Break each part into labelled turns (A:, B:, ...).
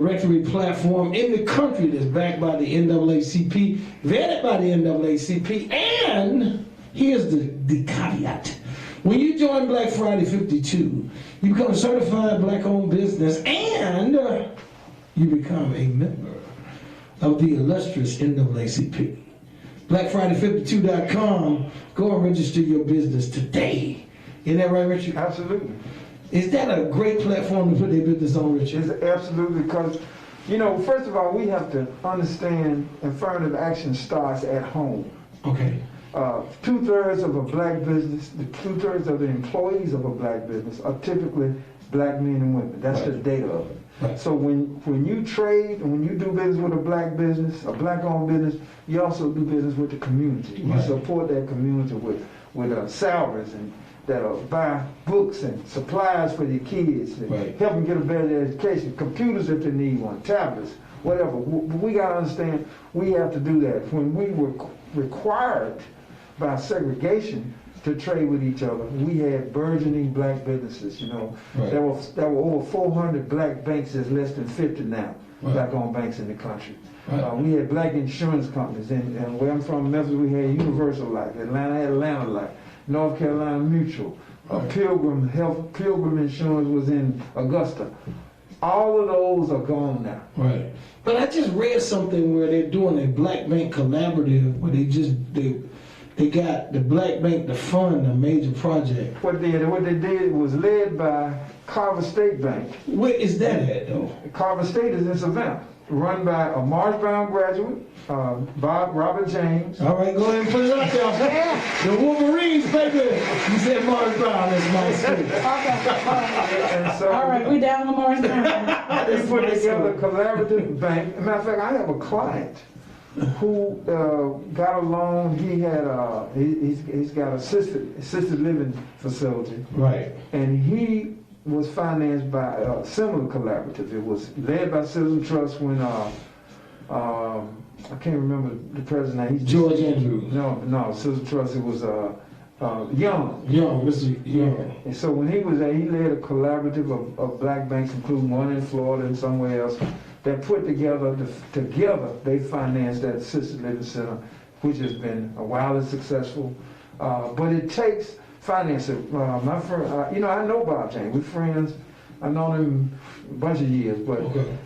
A: directory platform in the country that's backed by the NAACP, vetted by the NAACP, and here's the caveat. When you join Black Friday 52, you become a certified black-owned business and you become a member of the illustrious NAACP. BlackFriday52.com, go and register your business today. Isn't that right, Richard?
B: Absolutely.
A: Is that a great platform to put their business on, Richard?
B: It's absolutely, because, you know, first of all, we have to understand affirmative action starts at home.
A: Okay.
B: 2/3 of a black business, the 2/3 of the employees of a black business are typically black men and women. That's the data of it.
A: Right.
B: So when you trade and when you do business with a black business, a black-owned business, you also do business with the community. You support that community with salaries and that'll buy books and supplies for your kids and help them get a better education, computers if they need one, tablets, whatever. We got to understand we have to do that. When we were required by segregation to trade with each other, we had burgeoning black businesses, you know. There were over 400 black banks, there's less than 50 now, black-owned banks in the country. We had black insurance companies, and where I'm from, Memphis, we had Universal Life, Atlanta had Atlanta Life, North Carolina Mutual, Pilgrim Insurance was in Augusta. All of those are gone now.
A: Right. But I just read something where they're doing a black bank collaborative where they got the black bank to fund a major project.
B: What they did was led by Carver State Bank.
A: Where is that at, though?
B: Carver State is in Savannah, run by a Morris Brown graduate, Robert James.
A: All right, go ahead and put it out there. The Wolverines, baby. You said Morris Brown, that's my school.
B: Okay. So,
C: all right, we down to Morris Brown.
B: They put together a collaborative bank. As a matter of fact, I have a client who got a loan. He had he's got assisted living facility.
A: Right.
B: And he was financed by a similar collaborative. It was led by Citizen Trust when I can't remember the president.
A: George Andrews.
B: No, Citizen Trust. It was Young,
A: Mr. Young.
B: And so when he was there, he led a collaborative of black banks, including one in Florida and somewhere else, that put together they financed that assisted living center, which has been wildly successful. But it takes financing. My friend, you know, I know Bob James. We're friends. I've known him a bunch of years, but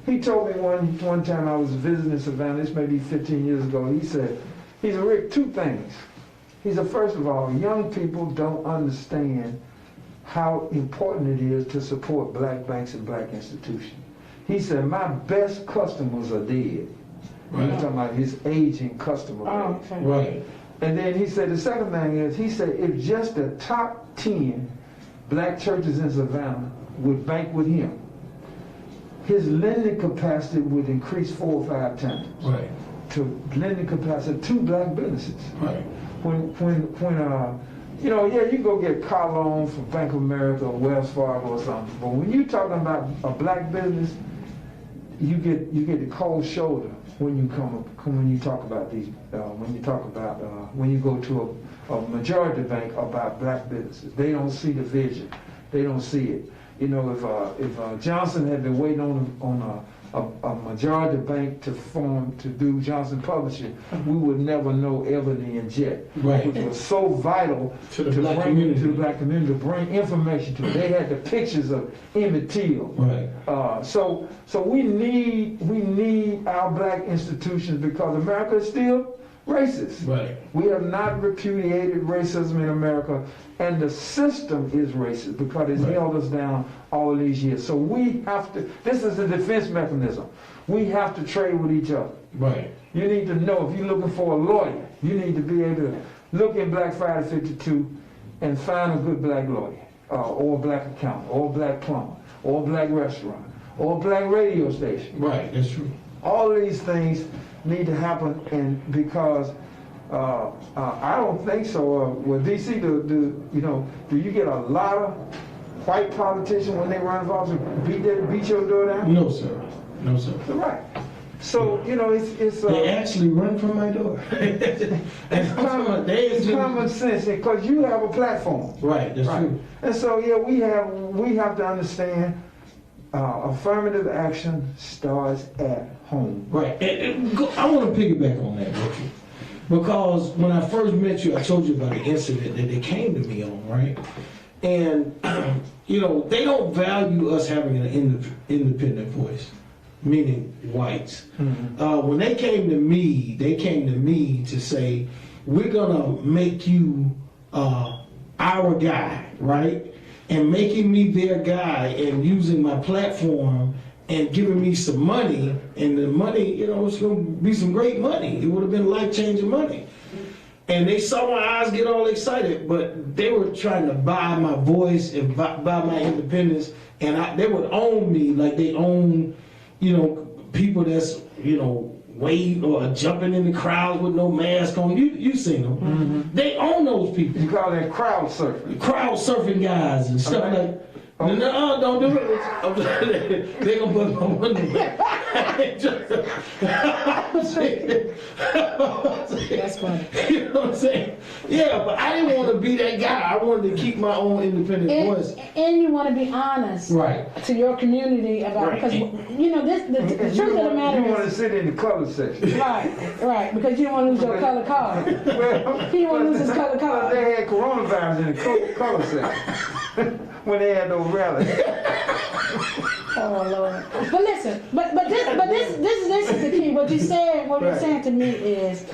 B: he told me one time I was visiting Savannah, this may be 15 years ago, he said, Rick, two things. He said, first of all, young people don't understand how important it is to support black banks and black institutions. He said, my best customers are dead. Right. He's talking about his aging customer base.
C: Okay.
A: Right.
B: And then he said, the second thing is, he said, if just the top 10 black churches in Savannah would bank with him, his lending capacity would increase 4 or 5 times.
A: Right.
B: To lending capacity to black businesses.
A: Right.
B: When you know, yeah, you go get a car loan from Bank of America or Wells Fargo or something, but when you're talking about a black business, you get the cold shoulder when you when you talk about these when you go to a majority bank about black businesses. They don't see the vision. They don't see it. You know, if Johnson had been waiting on a majority bank to do Johnson Publishing, we would never know Ebony and Jet, which was so vital to the black community, to bring information to it. They had the pictures of Emmett Till.
A: Right.
B: So we need our black institutions because America is still racist.
A: Right. We
B: have not repudiated racism in America, and the system is racist because it's held us down all these years. So we have to, this is a defense mechanism. We have to trade with each other.
A: Right.
B: You need to know, if you're looking for a lawyer, you need to be able to look in Black Friday 52 and find a good black lawyer, or a black accountant, or a black plumber, or a black restaurant, or a black radio station.
A: Right, that's true.
B: All of these things need to happen, and because I don't think so. With DC, do you get a lot of white politicians when they run for office beat your door down?
A: No, sir. No, sir.
B: Right. So you know, it's
A: they actually run from my door.
B: it's common sense because you have a platform.
A: Right. That's true.
B: And so yeah, we have to understand affirmative action starts at home.
A: Right. I want to piggyback on that, Richard. Because when I first met you, I told you about an incident that they came to me on, right? And, you know, they don't value us having an independent voice, meaning whites. Mm-hmm. When they came to me to say, we're going to make you our guy, right? And making me their guy and using my platform and giving me some money, and the money, you know, it's going to be some great money. It would have been life-changing money. And they saw my eyes get all excited, but they were trying to buy my voice and buy my independence, and they would own me like they own, you know, people that's, you know, wave or jumping in the crowds with no mask on. You seen them. Mm-hmm. They own those people.
B: You call that crowd surfing.
A: Crowd surfing guys and stuff like. No, don't do it. They're gonna put my window back.
C: That's funny.
A: You know what I'm saying? Yeah, but I didn't want to be that guy. I wanted to keep my own independent voice.
C: And you want to be honest,
A: right,
C: to your community about,
A: right.
C: Because you know this. The truth of the matter is,
B: you want to sit in the color section.
C: Right, because you don't want to lose your color card. He don't want to lose his color card.
B: They had coronavirus in the color section. When they had those rallies.
C: Oh Lord! But listen, but this is the key. What you said, what you're saying to me is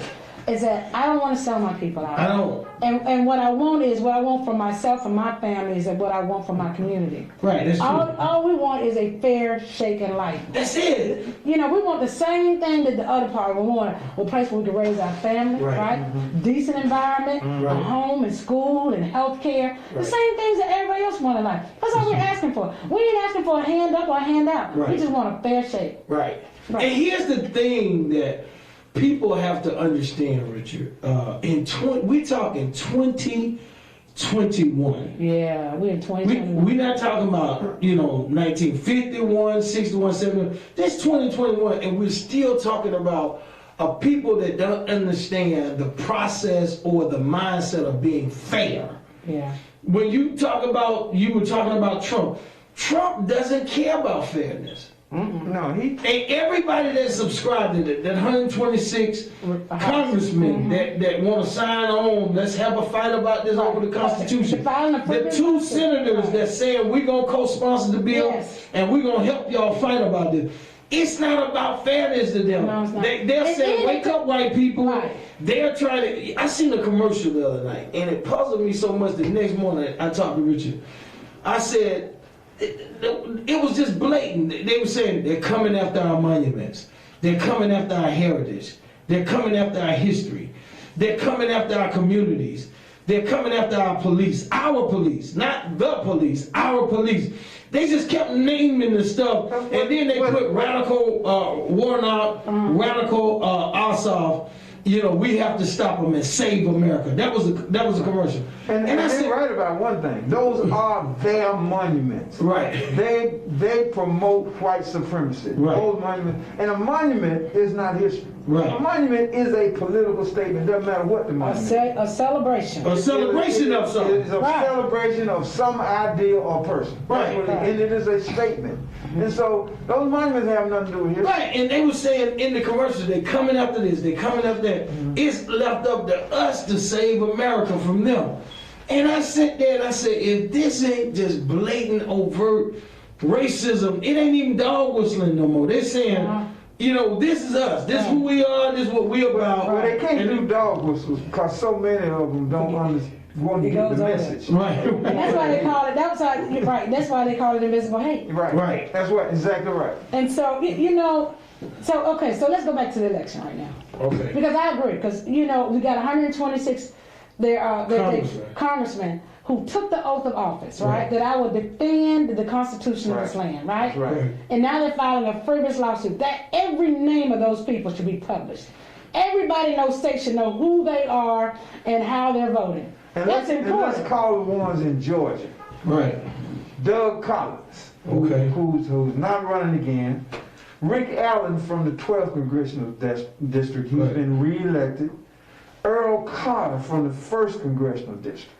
C: that I don't want to sell my people out.
A: I don't.
C: And what I want is what I want for myself and my family is what I want for my community.
A: Right. That's true.
C: All we want is a fair shake in life.
A: That's it.
C: You know, we want the same thing that the other part. We want a place where we can raise our family, right? Mm-hmm. Decent environment, a home and school and health care. Right. The same things that everybody else wants in life. That's all we're asking for. We ain't asking for a hand up or a hand out. Right. We just want a fair shake.
A: Right. And here's the thing that people have to understand, Richard. We're talking 2021.
C: Yeah, we're in 2021.
A: We're not talking about, 1951, 61, 71. This 2021, and we're still talking about people that don't understand the process or the mindset of being fair.
C: Yeah.
A: When you were talking about Trump. Trump doesn't care about fairness.
B: No,
A: and everybody that subscribed to that 126 congressmen that want to sign on, let's have a fight about this over the Constitution. The 2 senators that saying we're going to co-sponsor the bill and we're going to help y'all fight about this. It's not about fairness to them. No, they're saying, wake up, white people. Right. They're trying to. I seen a commercial the other night, and it puzzled me so much. The next morning, I talked to Richard. I said, it was just blatant. They were saying they're coming after our monuments. They're coming after our heritage. They're coming after our history. They're coming after our communities. They're coming after our police, not the police, our police. They just kept naming the stuff, and then they put radical Warnock, radical Ossoff. We have to stop them and save America. That was a commercial.
B: And I said, right about one thing. Those are their monuments.
A: Right.
B: They promote white supremacy.
A: Right.
B: Those monuments. And a monument is not history.
A: Right.
B: A monument is a political statement. Doesn't matter what the monument is.
C: A celebration.
A: A celebration of something.
B: It is a celebration of some idea or person.
A: Right.
B: And it is a statement. And so those monuments have nothing to do with history.
A: Right, and they were saying in the commercials, they're coming after this, they're coming after that. It's left up to us to save America from them. And I sat there and I said, if this ain't just blatant, overt racism, it ain't even dog whistling no more. They're saying, this is us. This is who we are. This is what we're about.
B: Well, they can't do dog whistles because so many of them don't want to get the message.
A: Right.
C: And that's why they call it. That's why they call it invisible hate.
B: Right. That's what exactly right.
C: And so So let's go back to the election right now.
A: Okay.
C: Because I agree. Because we got 126 congressmen who took the oath of office, right? That I will defend the Constitution of this land, right?
B: Right.
C: And now they're filing a frivolous lawsuit. That every name of those people should be published. Everybody in those states should know who they are and how they're voting.
B: And
C: that's important.
B: Let's call the ones in Georgia.
A: Right.
B: Doug Collins, who's not running again. Rick Allen from the 12th Congressional District, he's been reelected. Earl Carter from the 1st Congressional District.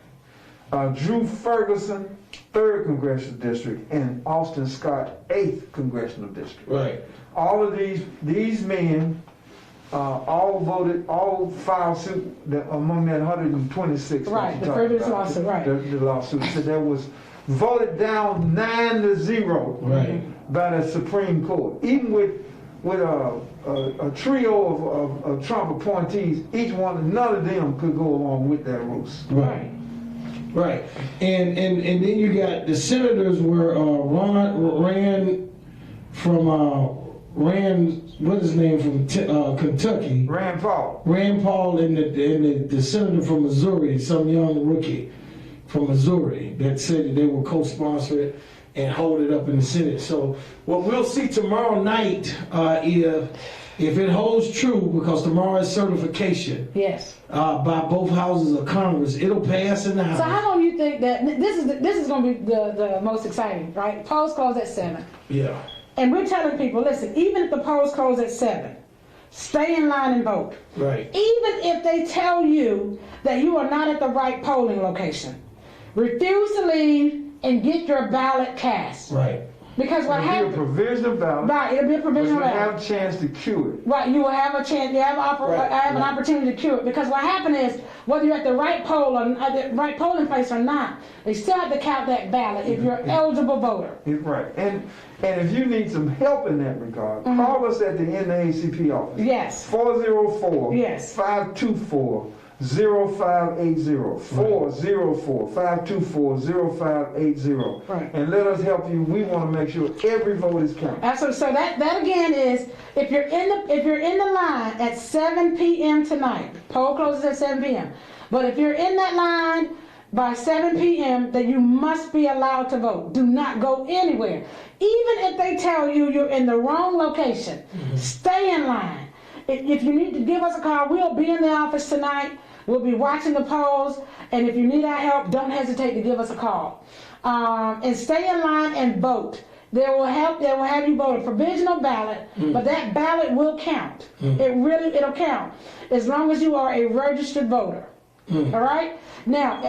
B: Drew Ferguson, 3rd Congressional District, and Austin Scott, 8th Congressional District.
A: Right.
B: All of these men all voted, all filed suit among that 126.
C: Right, the previous lawsuit, right.
B: The lawsuit. So that was voted down 9-0
A: Right.
B: by the Supreme Court. Even with a trio of Trump appointees, none of them could go along with that rules.
A: Right. Right. And then you got the senators were what's his name from Kentucky?
B: Rand Paul.
A: Rand Paul and the senator from Missouri, some young rookie from Missouri that said that they will co-sponsor it and hold it up in the Senate. So what we'll see tomorrow night, if it holds true, because tomorrow is certification.
C: Yes.
A: By both houses of Congress, it'll pass in the House.
C: So how long do you think that this is going to be the most exciting, right? Polls close at 7.
A: Yeah.
C: And we're telling people, listen, even if the polls close at 7, stay in line and vote.
A: Right.
C: Even if they tell you that you are not at the right polling location, refuse to leave and get your ballot cast.
A: Right.
C: Because what happens?
B: It'll be a provisional ballot.
C: Right, it'll be a provisional
B: but you
C: ballot.
B: have a chance to cure it.
C: Right, you will have a chance. You have, an opportunity to cure it. Because what happened is, whether you're at the right poll or the right polling place or not, they still have to count that ballot if you're an eligible voter.
B: Right, and if you need some help in that regard, call us at the NAACP office.
C: Yes.
B: 404.
C: Yes.
B: 524. 0580 404-524-0580
C: Right.
B: and let us help you. We want to make sure every vote is counted.
C: Absolutely. So that again is if you're in the line at 7 p.m. tonight, poll closes at 7 p.m. But if you're in that line by 7 p.m., then you must be allowed to vote. Do not go anywhere. Even if they tell you you're in the wrong location, stay in line. If you need to give us a call, we'll be in the office tonight. We'll be watching the polls, and if you need our help, don't hesitate to give us a call. And stay in line and vote. They will have you vote a provisional ballot, but that ballot will count. It'll count as long as you are a registered voter. All right? Now,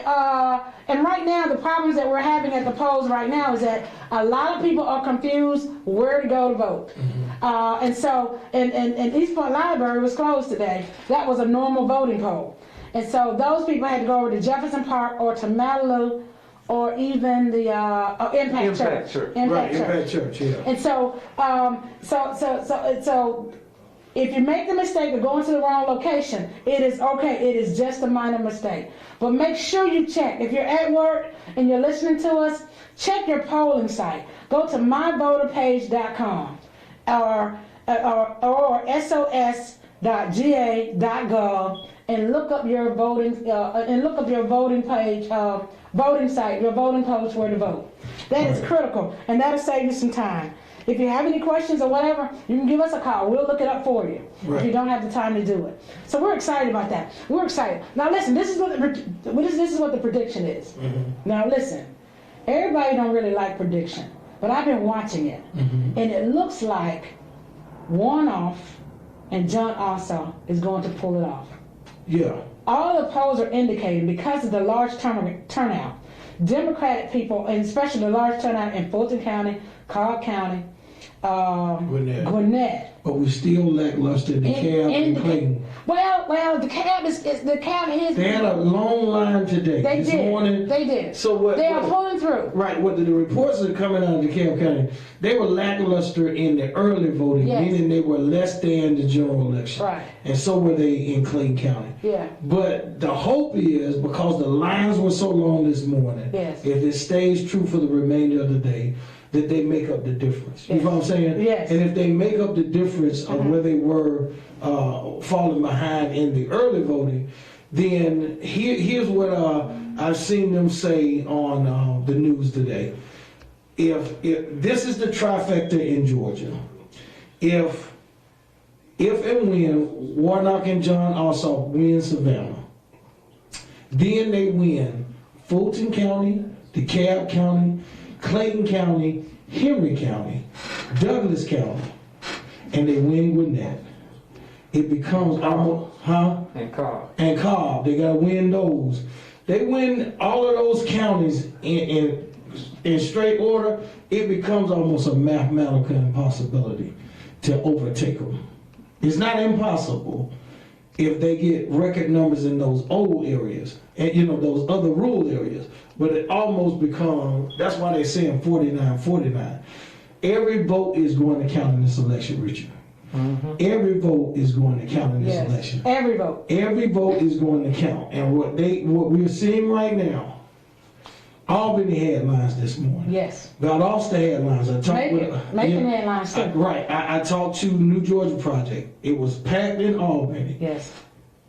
C: and right now, the problems that we're having at the polls right now is that a lot of people are confused where to go to vote. And so, and East Point Library was closed today. That was a normal voting poll. And so those people had to go over to Jefferson Park or to Malibu or even the Impact Church.
A: Impact Church, yeah.
C: And so, so if you make the mistake of going to the wrong location, it is okay. It is just a minor mistake. But make sure you check. If you're at work and you're listening to us, check your polling site. Go to myvoterpage.com or sos.ga.gov and look up your voting page, voting site, your voting post where to vote. That is critical, and that'll save you some time. If you have any questions or whatever, you can give us a call. We'll look it up for you if you don't have the time to do it. So we're excited about that. We're excited. Now listen, this is what the prediction is. Now listen, everybody don't really like prediction, but I've been watching it, and it looks like Runoff and John Ossoff is going to pull it off.
A: Yeah.
C: All the polls are indicating, because of the large turnout, Democratic people, and especially the large turnout in Fulton County, Cobb County, Gwinnett.
A: But we still lackluster in DeKalb and Clayton.
C: Well, DeKalb is.
A: They had a long line today.
C: They
A: this morning.
C: They did.
A: So what?
C: They are pulling through.
A: Right. What the reports are coming out of DeKalb County, they were lackluster in the early voting, meaning they were less than the general election.
C: Right.
A: And so were they in Clayton County.
C: Yeah.
A: But the hope is, because the lines were so long this morning, if it stays true for the remainder of the day, that they make up the difference. You know what I'm saying?
C: Yes.
A: And if they make up the difference of where they were falling behind in the early voting, then here's what I've seen them say on the news today. If this is the trifecta in Georgia, if and when Warnock and John Ossoff win Savannah, then they win Fulton County, DeKalb County, Clayton County, Henry County, Douglas County, and they win Gwinnett. It becomes almost,
B: And Cobb.
A: And Cobb. They got to win those. They win all of those counties in straight order, it becomes almost a mathematical impossibility to overtake them. It's not impossible if they get record numbers in those old areas and those other rural areas, but it almost becomes, that's why they're saying 49-49. Every vote is going to count in this election, Richard. Mm-hmm. Every vote is going to count in this election.
C: Every vote. Every
A: vote is going to count. And what we're seeing right now, Albany headlines this morning.
C: Yes.
A: Valdosta headlines.
C: Making headlines too.
A: Right. I talked to New Georgia Project. It was packed in Albany.
C: Yes.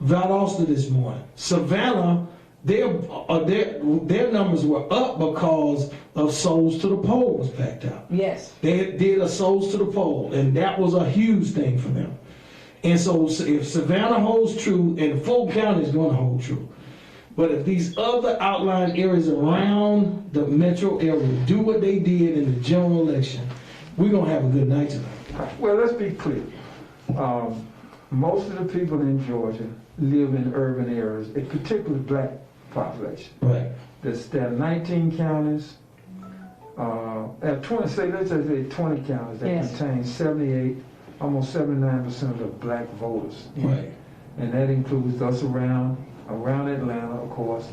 A: Valdosta this morning. Savannah, their numbers were up because of Souls to the Poll was packed out.
C: Yes.
A: They did a Souls to the Poll, and that was a huge thing for them. And so if Savannah holds true, and Fulton County is going to hold true, but if these other outlying areas around the metro area do what they did in the general election, we're going to have a good night tonight.
B: Well, let's be clear. Most of the people in Georgia live in urban areas, particularly black population.
A: Right.
B: There are 19 counties, let's just say 20 counties that contain 78, almost 79% of the black voters.
A: Right.
B: And that includes us around Atlanta, of course,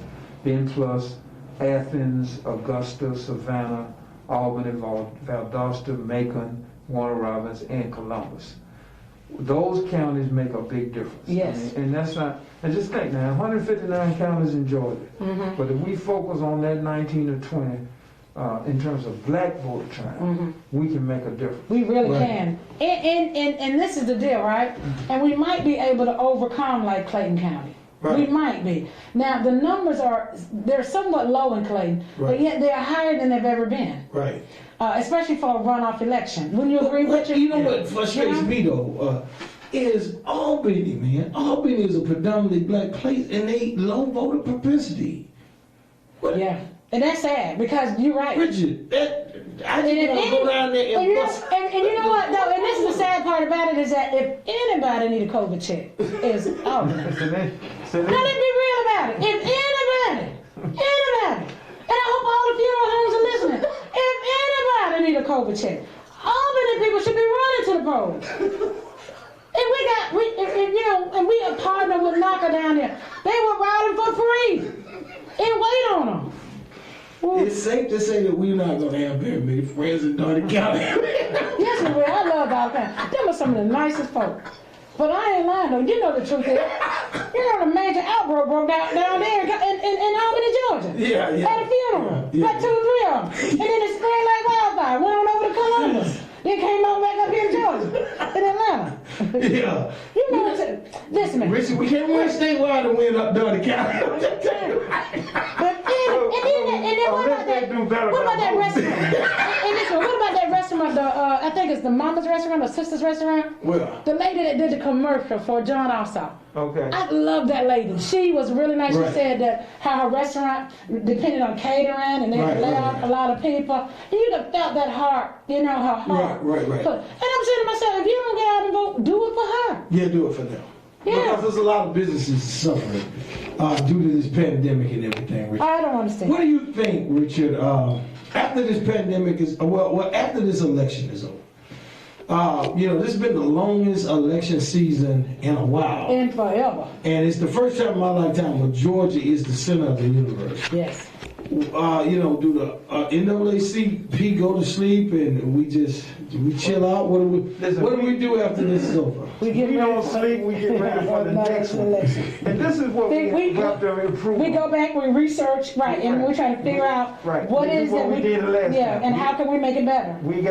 B: then plus Athens, Augusta, Savannah, Albany, Valdosta, Macon, Warner Robins, and Columbus. Those counties make a big difference.
C: Yes.
B: And that's not, and just think now, 159 counties in Georgia, but if we focus on that 19 or 20, in terms of black voter turnout, we can make a difference.
C: We really can. And this is the deal, right? And we might be able to overcome like Clayton County. Right. We might be. Now, the numbers they're somewhat low in Clayton, but yet they're higher than they've ever been.
A: Right.
C: Especially for a runoff election. Wouldn't you agree, Richard?
A: You know what frustrates me, though, is Albany, man. Albany is a predominantly black place, and they low voter propensity.
C: What? Yeah. And that's sad, because you're right.
A: Richard, I just want to go down there and bust.
C: And you know what, though, and this is the sad part about it, is that if anybody need a COVID check, it's Albany. Now, let's be real about it. If anybody, and I hope all the funeral homes are listening, if anybody need a COVID check, Albany people should be running to the polls. And we a partner with Knocker down there. They were riding for free and wait on them.
A: It's safe to say that we're not going to have very many friends in Dougherty County.
C: Yes, we will. I love Dougherty County. Them are some of the nicest folk. But I ain't lying though. You know the truth is, a major outbreak broke out down there in Albany, Georgia.
A: Yeah.
C: At a funeral.
A: Yeah.
C: Like 2 or 3 of them. And then it spread like wildfire. Went on over to Columbus. Then came on back up here in Georgia. In Atlanta.
A: Yeah.
C: You know what? Listen, man.
A: Richard, we can't win statewide to win up Dougherty County.
C: And then what about that restaurant? And listen, what about that restaurant? I think it's the Mama's restaurant or Sister's restaurant.
A: Well,
C: the lady that did the commercial for John Ossoff.
B: Okay.
C: I love that lady. She was really nice. Right. She said that how her restaurant depended on catering and they let out a lot of people. And you'd have felt that heart, her heart.
A: Right.
C: And I'm saying to myself, if you don't get out and vote, do it for her.
A: Yeah, do it for them.
C: Yeah.
A: Because there's a lot of businesses suffering due to this pandemic and everything, Richard.
C: I don't understand.
A: What do you think, Richard, after this pandemic is, after this election is over? This has been the longest election season in a while.
C: And forever.
A: And it's the first time in my lifetime where Georgia is the center of the universe.
C: Yes.
A: Do the NAACP go to sleep and we chill out? What do we do after this is over?
B: We don't sleep, we get ready for the next one. And this is what we have to improve.
C: We go back, we research, and we're trying to figure out what is it
B: we did last time.
C: And how can we make it better?
B: We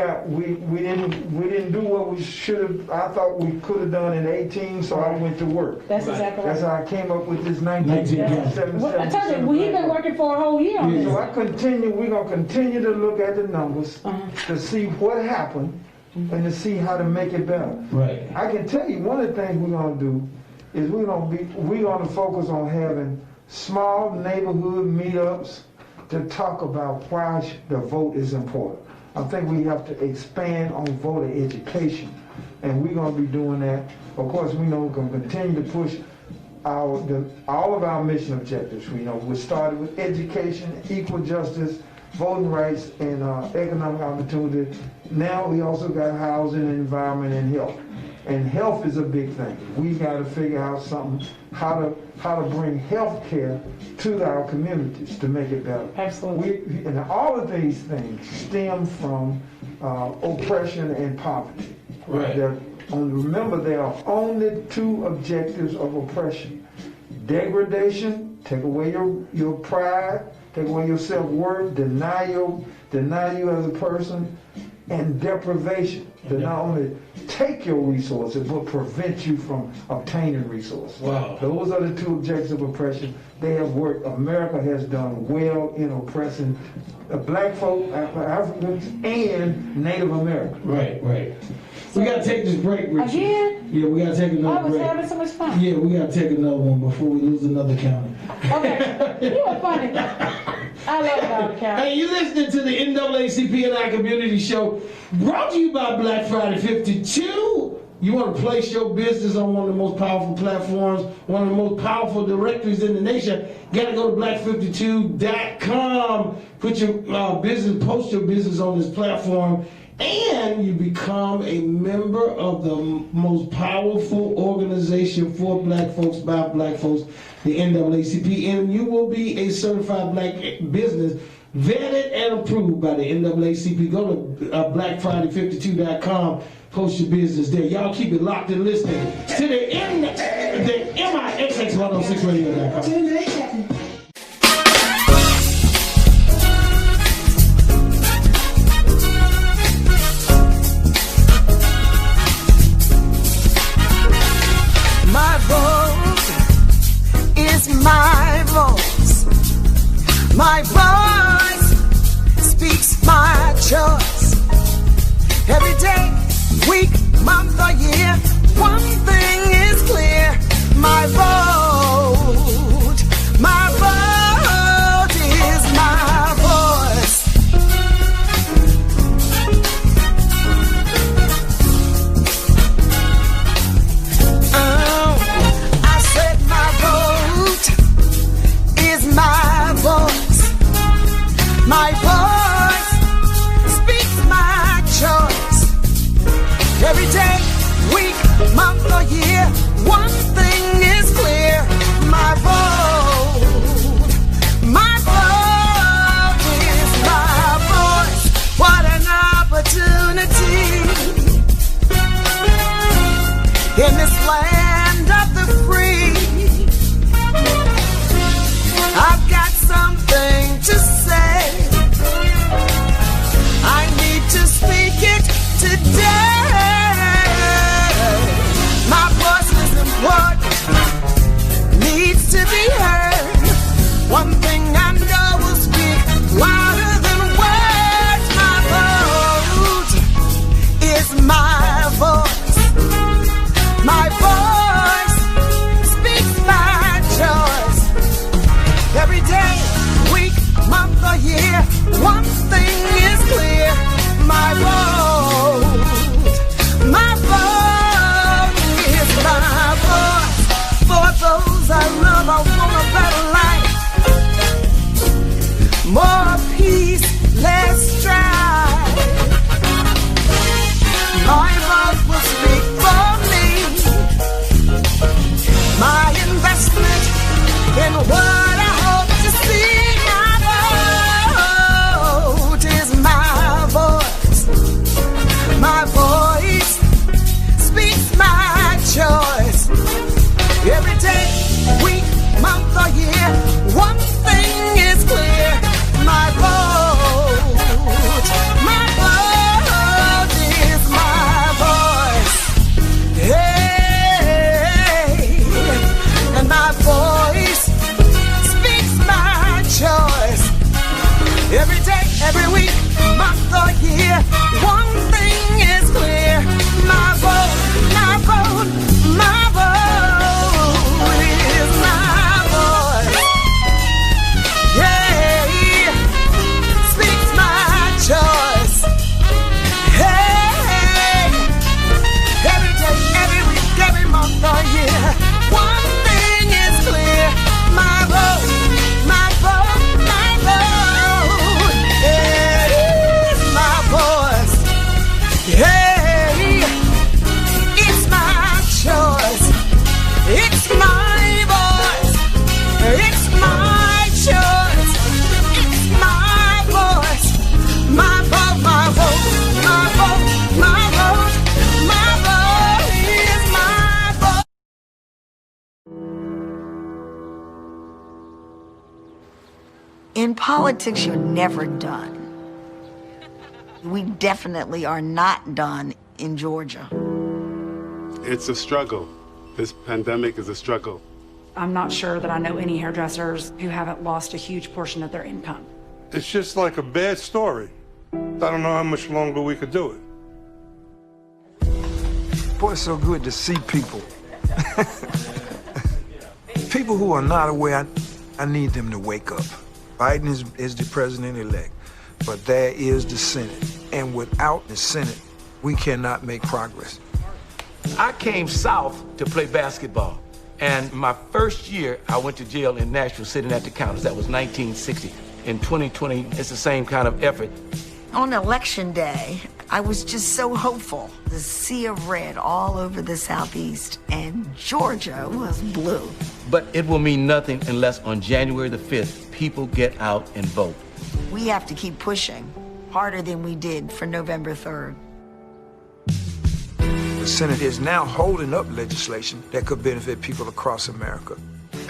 B: didn't do what we should have. I thought we could have done in 18, so I went to work.
C: That's exactly right.
B: That's how I came up with this 1977.
C: I told you, we've been working for a whole year on this.
B: So we're going to continue to look at the numbers to see what happened and to see how to make it better.
A: Right.
B: I can tell you one of the things we're going to do is we're going to focus on having small neighborhood meetups to talk about why the vote is important. I think we have to expand on voter education, and we're going to be doing that. Of course, we know we're going to continue to push all of our mission objectives. We started with education, equal justice, voting rights, and economic opportunity. Now we also got housing, environment, and health. And health is a big thing. We got to figure out how to bring health care to our communities to make it better.
C: Absolutely.
B: And all of these things stem from oppression and poverty.
A: Right.
B: Remember, there are only two objectives of oppression: degradation, take away your pride, take away your self-worth, deny you as a person, and deprivation, to not only take your resources but prevent you from obtaining resources.
A: Wow.
B: Those are the two objectives of oppression. They have worked. America has done well in oppressing black folk, Africans, and Native Americans.
A: Right. We got to take this break, Richard.
C: Again?
A: Yeah, we got to take another break.
C: I was having so much fun.
A: Yeah, we got to take another one before we lose another county.
C: Okay, you are funny. I love Dr. County.
A: Hey, you listening to the NAACP-Atlanta Community Show, brought to you by Black Friday 52. You want to place your business on one of the most powerful platforms, one of the most powerful directories in the nation, got to go to black52.com. Put your business, post your business on this platform, and you become a member of the most powerful organization for black folks, by black folks, the NAACP, and you will be a certified black business, vetted and approved by the NAACP. Go to blackfriday52.com, post your business there. Y'all keep it locked and listening to the MIXX106radio.com.
D: My voice, my voice speaks my choice. Every day, week, month or year, one thing is clear. My vote is my voice. I said my vote is my voice. My voice speaks my choice. Every day, week, month or year, one thing is clear. My vote is my voice. What an opportunity in this land of the free. I've got something to say. I need to speak it today. My voice is important, needs to be heard. One thing I know will speak louder than words. My vote is my voice. My voice speaks my choice. Every day, week, month or year, one thing is clear. My vote is my voice. For those I love, I want a better life. More peace, less strife. My vote will speak for me. My investment in what I hope to see. My vote is my voice. My voice speaks my choice. Every day, week, month or year, one thing is clear. My vote is my voice. Hey, and my voice speaks my choice. Every day, every week, month or year, one thing is clear. My vote is my voice.
E: In politics, you're never done. We definitely are not done in Georgia.
F: It's a struggle. This pandemic is a struggle.
G: I'm not sure that I know any hairdressers who haven't lost a huge portion of their income.
H: It's just like a bad story. I don't know how much longer we could do it.
B: Boy, it's so good to see people. People who are not aware, I need them to wake up. Biden is the president-elect, but there is the Senate. And without the Senate, we cannot make progress.
I: I came south to play basketball. And my first year, I went to jail in Nashville sitting at the counters. That was 1960. In 2020, it's the same kind of effort.
E: On election day, I was just so hopeful. The sea of red all over the Southeast, and Georgia was blue.
I: But it will mean nothing unless on January the 5th, people get out and vote.
E: We have to keep pushing harder than we did for November 3rd.
B: The Senate is now holding up legislation that could benefit people across America.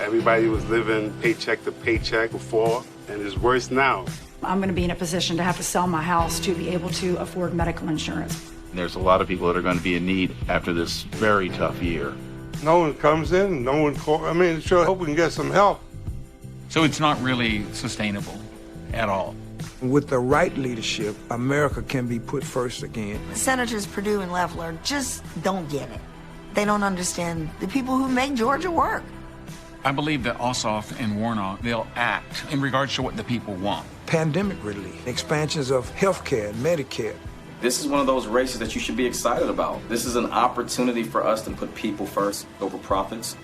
F: Everybody was living paycheck to paycheck before, and it's worse now.
G: I'm going to be in a position to have to sell my house to be able to afford medical insurance.
J: There's a lot of people that are going to be in need after this very tough year.
H: No one comes in, no one calls. I mean, sure, I hope we can get some help.
K: So it's not really sustainable at all.
B: With the right leadership, America can be put first again.
E: Senators Perdue and Loeffler just don't get it. They don't understand the people who make Georgia work.
K: I believe that Ossoff and Warnock, they'll act in regards to what the people want.
B: Pandemic relief, expansions of health care, Medicare.
L: This is one of those races that you should be excited about. This is an opportunity for us to put people first over profits.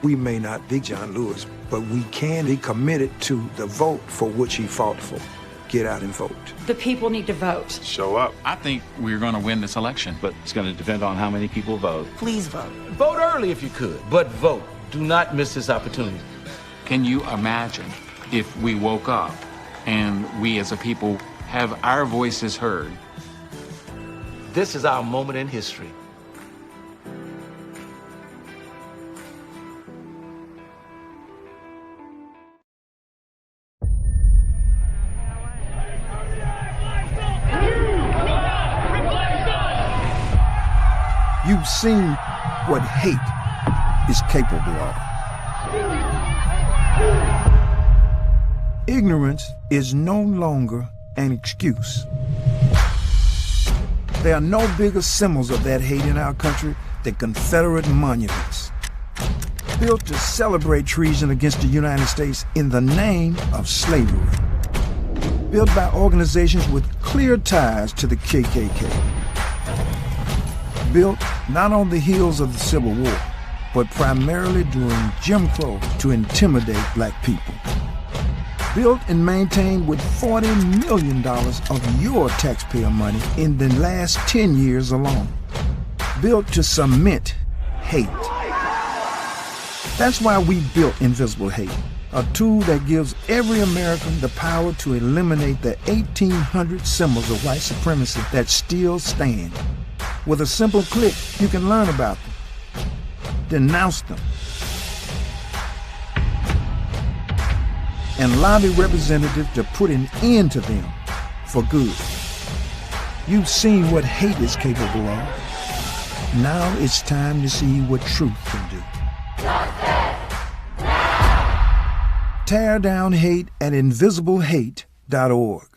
B: We may not be John Lewis, but we can be committed to the vote for which he fought for. Get out and vote.
G: The people need to vote.
F: Show up.
K: I think we're going to win this election.
J: But it's going to depend on how many people vote.
E: Please vote.
I: Vote early if you could, but vote. Do not miss this opportunity.
K: Can you imagine if we woke up and we as a people have our voices heard?
I: This is our moment in history.
B: You've seen what hate is capable of. Ignorance is no longer an excuse. There are no bigger symbols of that hate in our country than Confederate monuments, built to celebrate treason against the United States in the name of slavery, built by organizations with clear ties to the KKK, built not on the heels of the Civil War, but primarily during Jim Crow to intimidate black people. Built and maintained with $40 million of your taxpayer money in the last 10 years alone. Built to cement hate. That's why we built Invisible Hate, a tool that gives every American the power to eliminate the 1,800 symbols of white supremacy that still stand. With a simple click, you can learn about them, denounce them, and lobby representatives to put an end to them for good. You've seen what hate is capable of. Now it's time to see what truth can do. Tear down hate at invisiblehate.org.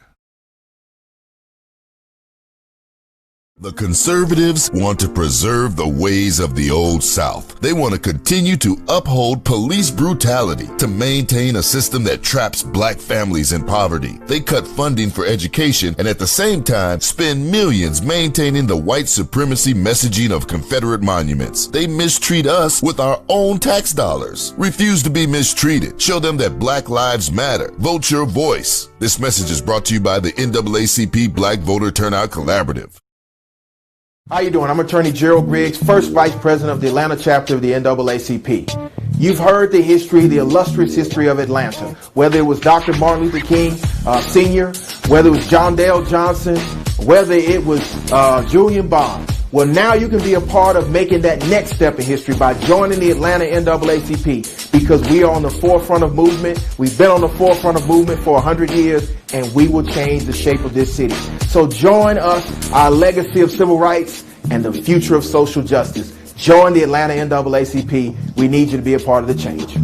M: The conservatives want to preserve the ways of the old South. They want to continue to uphold police brutality, to maintain a system that traps black families in poverty. They cut funding for education and at the same time spend millions maintaining the white supremacy messaging of Confederate monuments. They mistreat us with our own tax dollars. Refuse to be mistreated. Show them that Black Lives Matter. Vote your voice. This message is brought to you by the NAACP Black Voter Turnout Collaborative.
N: How you doing? I'm Attorney Gerald Griggs, first Vice President of the Atlanta chapter of the NAACP. You've heard the history, the illustrious history of Atlanta, whether it was Dr. Martin Luther King Sr., whether it was John Dale Johnson, whether it was Julian Bond, Well, now you can be a part of making that next step in history by joining the Atlanta NAACP, because we are on the forefront of movement. We've been on the forefront of movement for 100 years, and we will change the shape of this city. So join us, our legacy of civil rights and the future of social justice. Join the Atlanta NAACP. We need you to be a part of the change.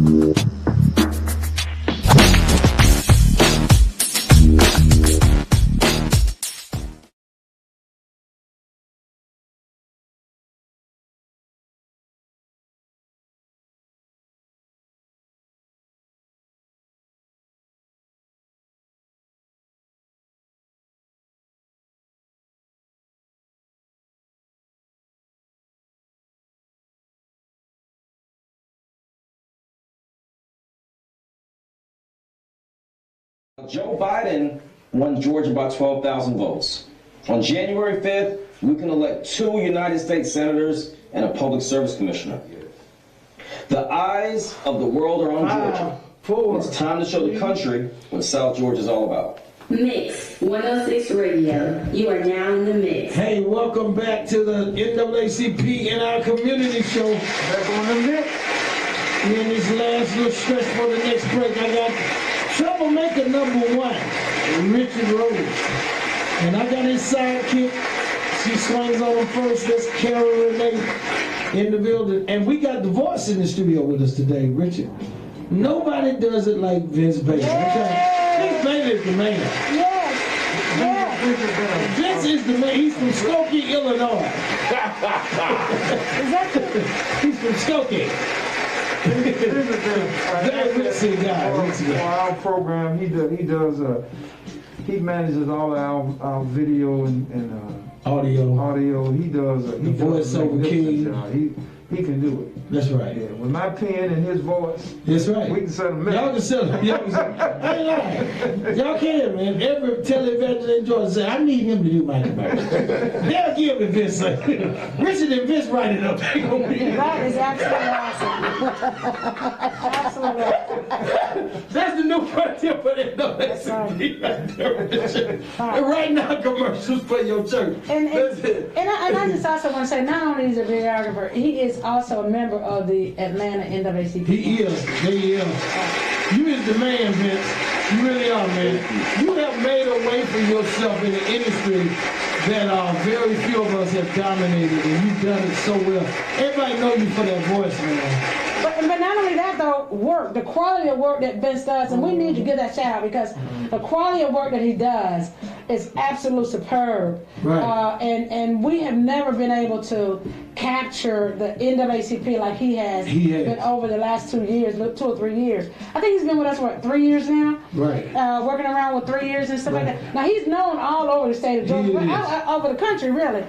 L: Joe Biden won Georgia by 12,000 votes. On January 5th, we can elect 2 United States senators and a public service commissioner. The eyes of the world are on Georgia. It's time to show the country what South Georgia is all about.
O: Mix 106 Radio. You are now in the mix.
A: Hey, welcome back to the NAACP in our community show.
B: Back on the mix.
A: In this last little stretch for the next break, I got troublemaker number 1, Richard Rhodes. And I got his sidekick. She swings on him first. That's Carol Renee in the building. And we got the voice in the studio with us today, Richard. Nobody does it like Vince Bailey. Vince Bailey is the man. Vince is the man. He's from Skokie, Illinois.
C: Is that true?
A: He's from Skokie. Very ritzy guy.
B: For our program, he manages all our video and audio. He does
A: the voiceover king.
B: He can do it.
A: That's right.
B: Yeah, with my pen and his voice.
A: That's right.
B: We can set him.
A: Y'all can set him. Y'all can, man. Every television in Georgia say, I need him to do my commercial. They'll give it Vince. Richard and Vince write it up.
C: That is absolutely awesome. Absolutely awesome.
A: That's the new frontier for that. No, that's right. And right now, commercials for your church.
C: And I just also want to say, not only is he a videographer, he is also a member of the Atlanta NAACP.
A: He is. He is. You is the man, Vince. You really are, man. You have made a way for yourself in the industry that very few of us have dominated, and you've done it so well. Everybody know you for that voice, man.
C: But not only that, though, the quality of work that Vince does, and we need to give that shout out, because the quality of work that he does is absolutely superb.
A: Right.
C: And we have never been able to capture the NAACP like he has been over the last 2 years, 2 or 3 years. I think he's been with us, 3 years now?
A: Right.
C: Working around with 3 years and stuff like that. Now, he's known all over the state of Georgia, over the country, really,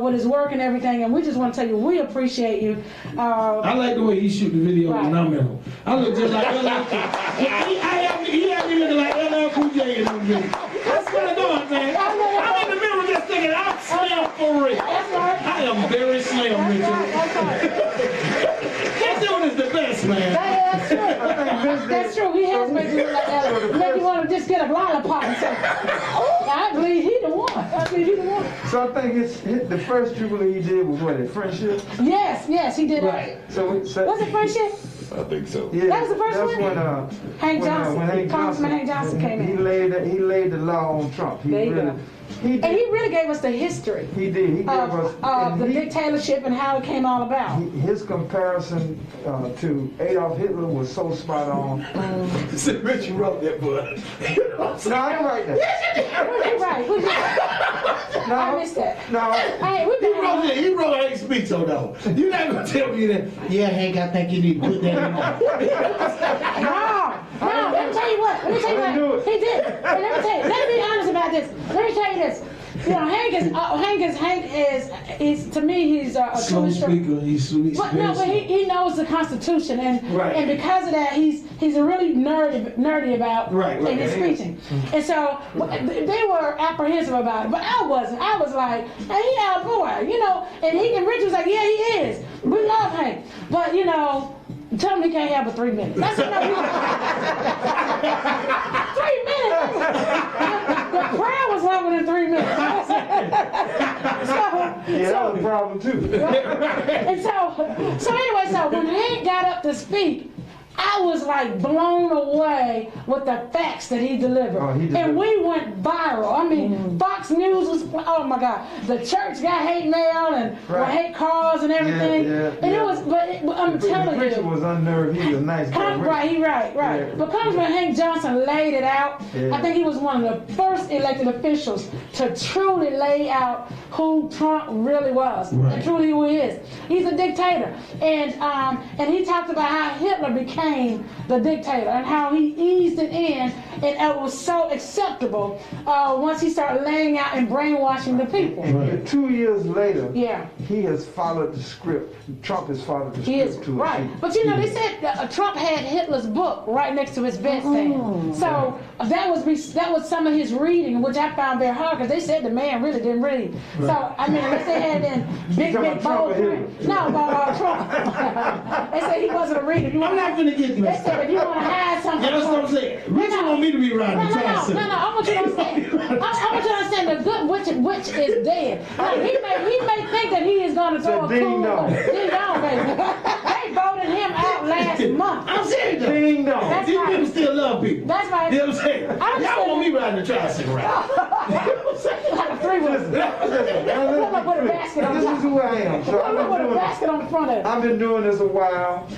C: with his work and everything. And we just want to tell you, we appreciate you.
A: I like the way he shoot the video phenomenal. I look just like LL. He had me looking like LL Cool J in the video. That's what I'm doing, man. I'm in the mirror just thinking, I'm slim for real. I am very slim, Richard. That dude is the best, man.
C: That's true. That's true. He has made you look like that. Make you want to just get a lollipop and say, I believe he the one. I believe he the one.
B: So I think the first Jubilee he did was what, Friendship?
C: Yes, he did.
A: Right.
C: Was it Friendship?
J: I think so.
B: Yeah,
C: that was the first
B: that's
C: one?
B: When
C: Hank Johnson, Congressman Hank Johnson came in.
B: He laid the law on Trump.
C: There you go. And he really gave us the history.
B: He did. He gave us
C: the dictatorship and how it came all about.
B: His comparison to Adolf Hitler was so spot on.
A: Richard wrote that book.
B: No, I didn't write that.
C: Who's right? No, I missed that.
B: No.
C: Hey,
A: he wrote Hank's speech, though. You're not going to tell me that, yeah, Hank, I think you need to put that in there.
C: No, let me tell you what. He did. And let me be honest about this. Let me tell you this. You know, Hank is to me, he's a
A: slow speaker. He's
C: but he knows the Constitution, and because of that, he's really nerdy about in his speeching. And so they were apprehensive about it, but I wasn't. I was like, hey, he our boy, you know. And Rich was like, yeah, he is. We love Hank, but you know. Tell him he can't have but 3 minutes. That's enough. 3 minutes. The prayer was longer than 3 minutes.
B: Yeah, that was a problem too.
C: And so anyway, so when Hank got up to speak, I was like blown away with the facts that he delivered. And we went viral. I mean, Fox News was, oh my God. The church got hate mail and hate cars and everything. And it was, but I'm telling you.
B: The preacher was unnerved. He was a nice guy.
C: Right.
B: Yeah.
C: But Congressman Hank Johnson laid it out. I think he was one of the first elected officials to truly lay out who Trump really was. And truly who he is. He's a dictator. And he talked about how Hitler became the dictator and how he eased it in, and it was so acceptable once he started laying out and brainwashing the people.
B: And 2 years later, he has followed the script. Trump has followed the script to a T.
C: But you know, they said Trump had Hitler's book right next to his bedstand. So that was some of his reading, which I found very hard because they said the man really didn't read. So I mean, unless they had it in big bold print. No, Trump. They said he wasn't a reader.
A: I'm not gonna get
C: They said if you want to hide something.
A: Yeah, that's what I'm saying. Richard want me to be riding the tricycle.
C: No, I want you to understand. I want you to understand the good witch is dead. Like, he may think that he is going to throw a cool ding dong, baby. They voted him out last month.
A: I'm serious.
B: Ding dong.
A: These people still love people.
C: That's right.
A: You know what I'm saying? Y'all want me riding the tricycle around.
C: Like a three-wheeler. Put a basket on
B: This is who I am. So
C: put a basket on the front of it.
B: I've been doing this a while.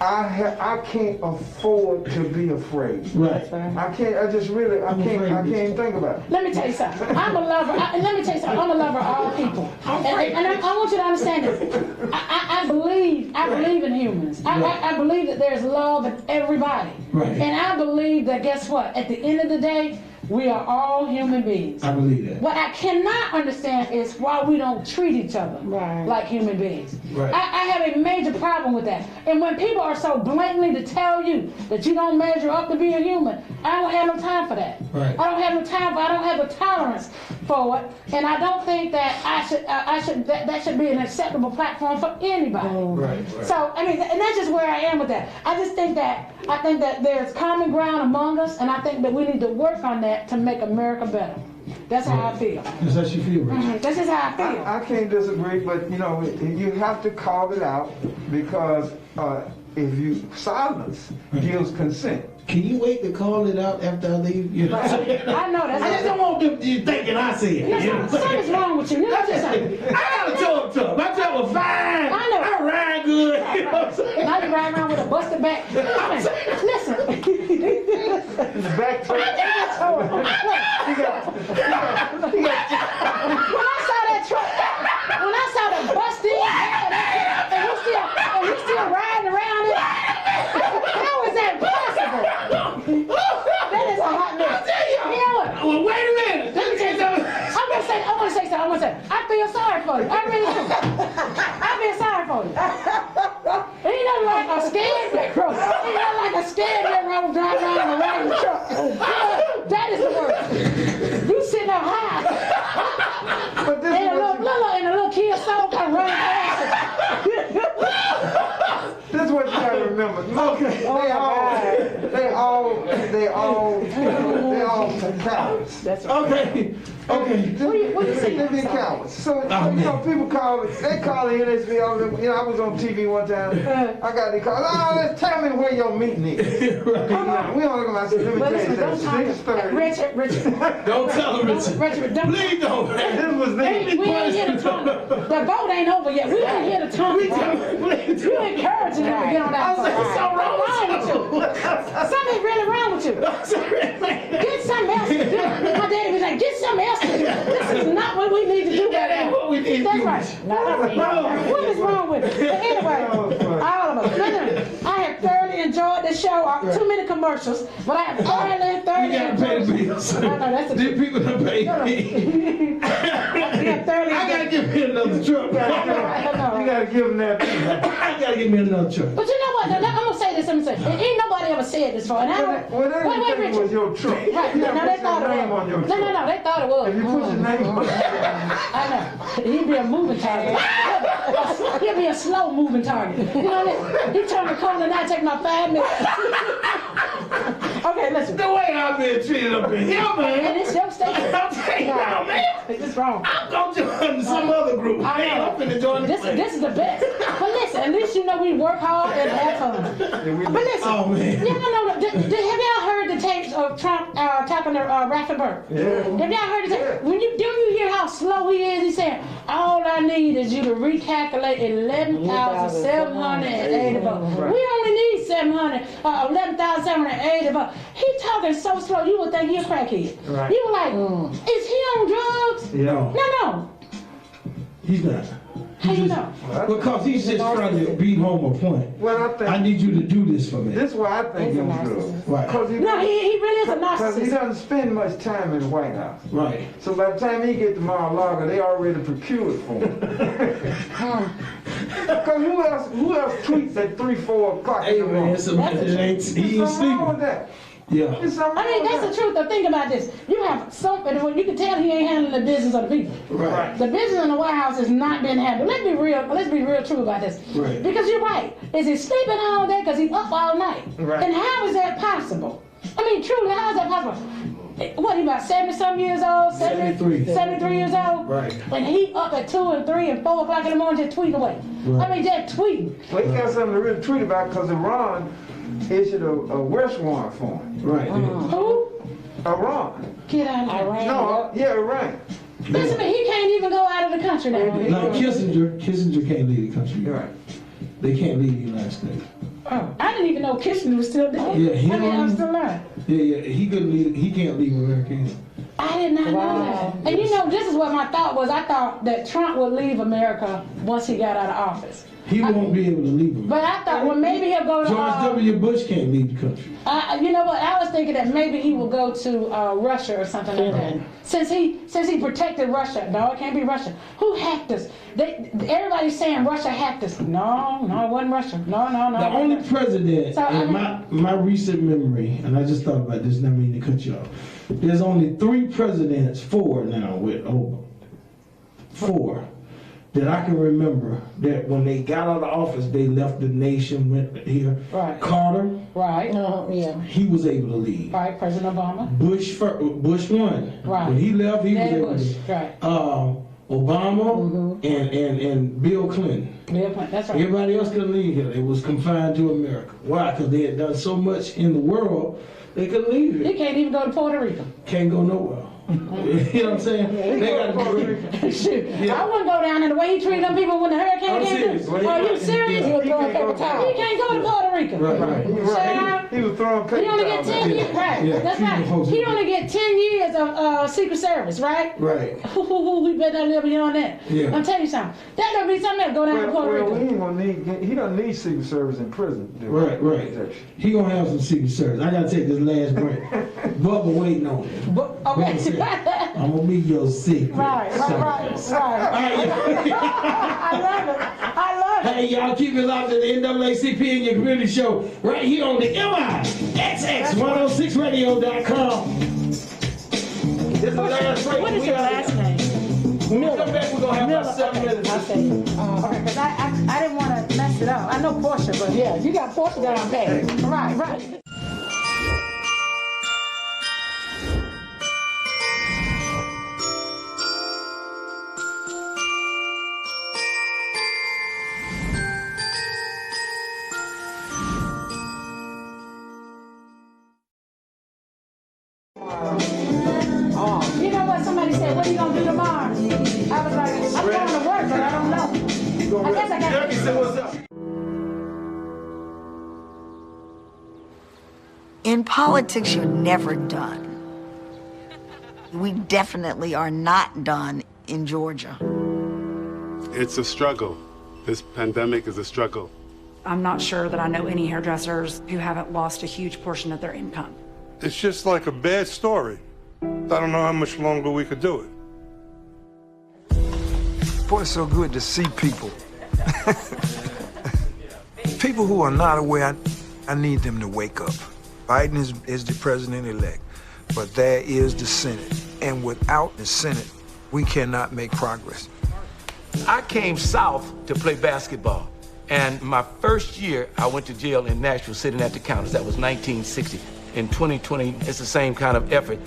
B: I can't afford to be afraid.
A: Right.
B: I can't. I can't think about it.
C: Let me tell you something. I'm a lover. Let me tell you something. I'm a lover of all people. And I want you to understand this. I believe in humans. I believe that there's love in everybody.
A: Right.
C: And I believe that, guess what? At the end of the day, we are all human beings.
A: I believe that.
C: What I cannot understand is why we don't treat each other like human beings.
A: Right.
C: I have a major problem with that. And when people are so blatantly to tell you that you don't measure up to be a human, I don't have no time for that.
A: Right.
C: I don't have no time for it. I don't have the tolerance for it. And I don't think that that should be an acceptable platform for anybody.
A: Right.
C: So, I mean, and that's just where I am with that. I think that there's common ground among us, and I think that we need to work on that to make America better. That's how I feel.
A: That's how you feel, Rich.
C: That's just how I feel.
B: I can't disagree, but you know, you have to call it out because if you silence gives consent.
A: Can you wait to call it out after I leave? You know?
C: I know that.
A: I just don't want them thinking I see it. You know?
C: Something's wrong with you.
A: I got a tow truck. My truck was fine.
C: I know.
A: I ride good. You know what I'm saying?
C: Now you ride around with a busted back. Listen.
B: In the back truck.
C: When I saw that truck, when I saw the busted and he's still riding around it, how is that possible? That is a hot mess. You know what?
A: Well, wait a minute.
C: Let me tell you something. I want to say something. I feel sorry for you. I really do. I feel sorry for you. Ain't nothing like a scared man. Ain't nothing like a scared man driving around in a riding truck. That is the worst. You sitting up high.
B: But this
C: And a little kid soul come running past it.
B: This is what you gotta remember.
A: Okay.
B: They all cowards.
C: That's right.
A: Okay.
C: What you say?
B: They be cowards. So you know, people call it. They call the NAACP. You know, I was on TV one time. I got the call. Oh, tell me where your meeting is. Right. We don't look like. Let me tell you something.
C: Richard.
A: Don't tell him, Richard.
C: Richard, don't.
A: Please don't.
B: This was me.
C: We ain't here to talk. The vote ain't over yet. We ain't here to talk. You encouraging them to get on that vote. What's so wrong with you? Something really wrong with you. Get something else to do. My daddy was like, get something else to do. This is not what we need to do right now.
A: What we need to do.
C: That's right. What is wrong with it? But anyway, all of us. Listen, I have thoroughly enjoyed the show. Too many commercials, but I have thoroughly
A: You gotta pay the bills.
C: I know, that's the
A: These people don't pay me. I gotta give me another truck.
B: You gotta give them that.
A: I gotta give me another truck.
C: But you know what? I'm gonna say this. Ain't nobody ever said this before. And
B: Whatever
C: Richard.
B: was your truck.
C: Right. No, they thought it was. No, they thought it was.
B: If you put your name on it.
C: I know. He'd be a moving target. He'd be a slow moving target. You know what? He turned the corner and I take my 5 minutes. Okay, listen.
A: The way I've been treated up in here, man.
C: And it's your state.
A: I'm telling you now, man.
C: It's wrong.
A: I'm going to join some other group.
C: I
A: Man,
C: know.
A: I'm finna join
C: This is the best. But listen, at least you know we work hard and have fun. But listen,
A: oh, man.
C: y'all know, have y'all heard the tapes of Trump talking to Rafferberg?
B: Yeah.
C: Have y'all heard the tape? When you hear how slow he is, he's saying, all I need is you to recalculate 11,780 votes.
B: Right.
C: We only need 11,780 votes. He talking so slow, you would think he a crackhead.
B: Right.
C: You were like, is he on drugs?
A: Yeah.
C: No.
A: He's not.
C: How you know?
A: Because he's just trying to beat home a point.
B: Well, I think
A: I need you to do this for me.
B: this is why I think he's on drugs.
A: Right.
C: No, he really is a
B: Because he
C: narcissist.
B: doesn't spend much time in the White House.
A: Right.
B: So by the time he get to Mar-a-Lago, they already procured for him. Because who else tweets at 3, 4 o'clock
A: Hey,
B: in the
A: man,
B: morning?
A: he ain't
B: Something wrong with
A: sleeping.
B: that.
A: Yeah.
B: There's something
C: I mean,
B: wrong
C: that's
B: with
C: the truth. Though. Think about this. You have something, you can tell he ain't handling the business of the people.
A: Right.
C: The business in the White House is not being handled. Let's be real true about this.
A: Right.
C: Because you're right. Is he sleeping all day because he's up all night?
B: Right.
C: And how is that possible? I mean, truly, how is that possible? What, he about 70-some years old?
A: 73.
C: 73 years old?
A: Right.
C: And he up at 2 and 3 and 4 o'clock in the morning just tweeting away.
A: Right.
C: I mean, just tweeting.
B: Well, he got something to really tweet about because Iran issued a arrest warrant for him.
A: Right.
C: Who?
B: Iran.
C: Get out of here.
B: No, yeah, Iran.
C: Listen to me, he can't even go out of the country now.
A: Like Kissinger can't leave the country.
B: Right.
A: They can't leave the United States.
C: Oh, I didn't even know Kissinger was still there.
A: Yeah,
C: I'm still alive.
A: Yeah, he couldn't leave. He can't leave America either.
C: I did not know that. And you know, this is what my thought was. I thought that Trump would leave America once he got out of office.
A: He won't be able to leave America.
C: But I thought, well, maybe he'll go to...
A: George W. Bush can't leave the country.
C: you know what? I was thinking that maybe he will go to Russia or something like that. Since he protected Russia. No, it can't be Russia. Who hacked us? Everybody's saying Russia hacked us. No, it wasn't Russia. No.
A: The only president in my recent memory, and I just thought about this, and I mean to cut you off. There's only 3 presidents, 4 now with Obama. 4. That I can remember that when they got out of office, they left the nation, went here.
C: Right.
A: Carter.
C: Right. Yeah.
A: He was able to leave.
C: Right. President Obama.
A: Bush won.
C: Right.
A: When he left, he was able
C: Bush.
A: to leave.
C: Right.
A: Obama and Bill Clinton.
C: Bill Clinton. That's right.
A: Everybody else couldn't leave here. They was confined to America. Why? Because they had done so much in the world, they couldn't leave here.
C: He can't even go to Puerto Rico.
A: Can't go nowhere. You know what I'm saying? They got to
C: Shoot. I wouldn't go down there the way he treated them people when the hurricane came through. Are you serious?
B: He can't go to
C: Puerto Rico.
A: Right.
B: He was throwing paper.
C: He only get 10 years. Right. That's right. He only get 10 years of Secret Service, right?
A: Right.
C: We better live beyond that.
A: Yeah.
C: I'm telling you something. That don't be something else. Go down to Puerto Rico.
B: He ain't gonna need. He don't need Secret Service in prison.
A: Right. He gonna have some Secret Service. I gotta take this last break. Bubba waiting on it.
C: Okay.
A: I'm gonna be your secret.
C: Right.
A: I love it. Hey, y'all keep it locked to the NAACP and your community show right here on the MIXX1061radio.com. This is the last break.
C: What is your last name?
A: When we come back, we're gonna have about 7 minutes.
C: I'll say it. Okay, because I didn't want to mess it up. I know Portia, but yeah, you got Portia down pat. Right. You know what? Somebody said, what are you going to do tomorrow? I was like, I'm going to work, but I don't know. I guess I got
A: Jackie said, what's up?
E: In politics, you're never done. We definitely are not done in Georgia.
F: It's a struggle. This pandemic is a struggle.
G: I'm not sure that I know any hairdressers who haven't lost a huge portion of their income.
H: It's just like a bad story. I don't know how much longer we could do it.
P: Boy, it's so good to see people. People who are not aware, I need them to wake up. Biden is the president-elect, but there is the Senate. And without the Senate, we cannot make progress.
I: I came south to play basketball. And my first year, I went to jail in Nashville sitting at the counters. That was 1960. In 2020, it's the same kind of effort.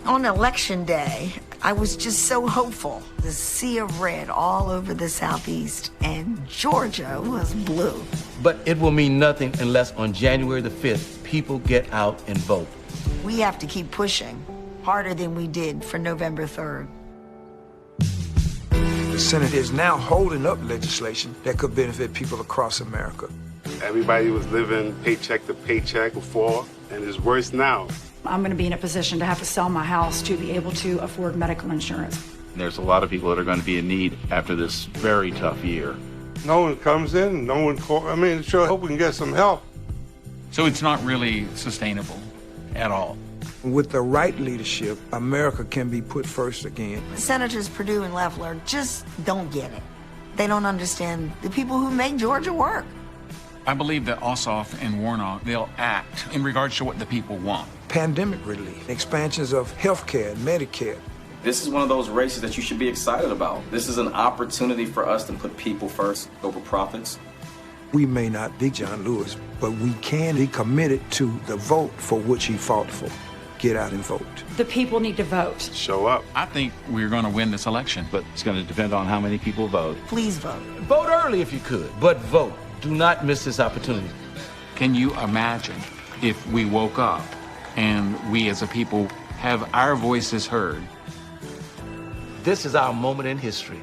E: On election day, I was just so hopeful. The sea of red all over the Southeast, and Georgia was blue.
I: But it will mean nothing unless on January the 5th, people get out and vote.
E: We have to keep pushing harder than we did for November 3rd.
P: The Senate is now holding up legislation that could benefit people across America.
F: Everybody was living paycheck to paycheck before, and it's worse now.
G: I'm going to be in a position to have to sell my house to be able to afford medical insurance.
J: There's a lot of people that are going to be in need after this very tough year.
H: No one comes in, no one calls. I mean, sure, I hope we can get some help.
K: So it's not really sustainable at all.
P: With the right leadership, America can be put first again.
E: Senators Perdue and Loeffler just don't get it. They don't understand the people who make Georgia work.
K: I believe that Ossoff and Warnock, they'll act in regards to what the people want.
P: Pandemic relief, expansions of health care and Medicare.
Q: This is one of those races that you should be excited about. This is an opportunity for us to put people first over profits.
P: We may not be John Lewis, but we can be committed to the vote for which he fought for. Get out and vote.
G: The people need to vote.
F: Show up.
K: I think we're going to win this election.
J: But it's going to depend on how many people vote.
E: Please vote.
I: Vote early if you could, but vote. Do not miss this opportunity.
K: Can you imagine if we woke up and we as a people have our voices heard?
I: This is our moment in history.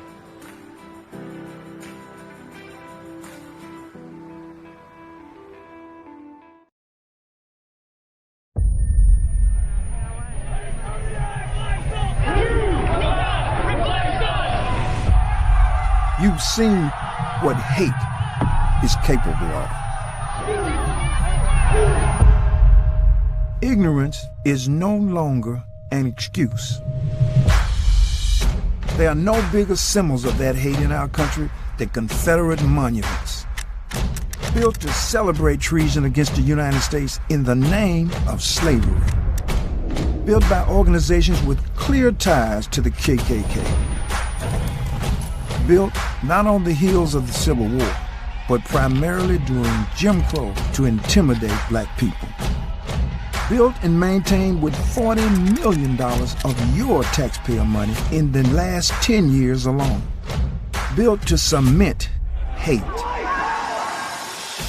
P: You've seen what hate is capable of. Ignorance is no longer an excuse. There are no bigger symbols of that hate in our country than Confederate monuments, built to celebrate treason against the United States in the name of slavery, built by organizations with clear ties to the KKK, built not on the heels of the Civil War, but primarily during Jim Crow to intimidate black people. Built and maintained with $40 million of your taxpayer money in the last 10 years alone. Built to cement hate.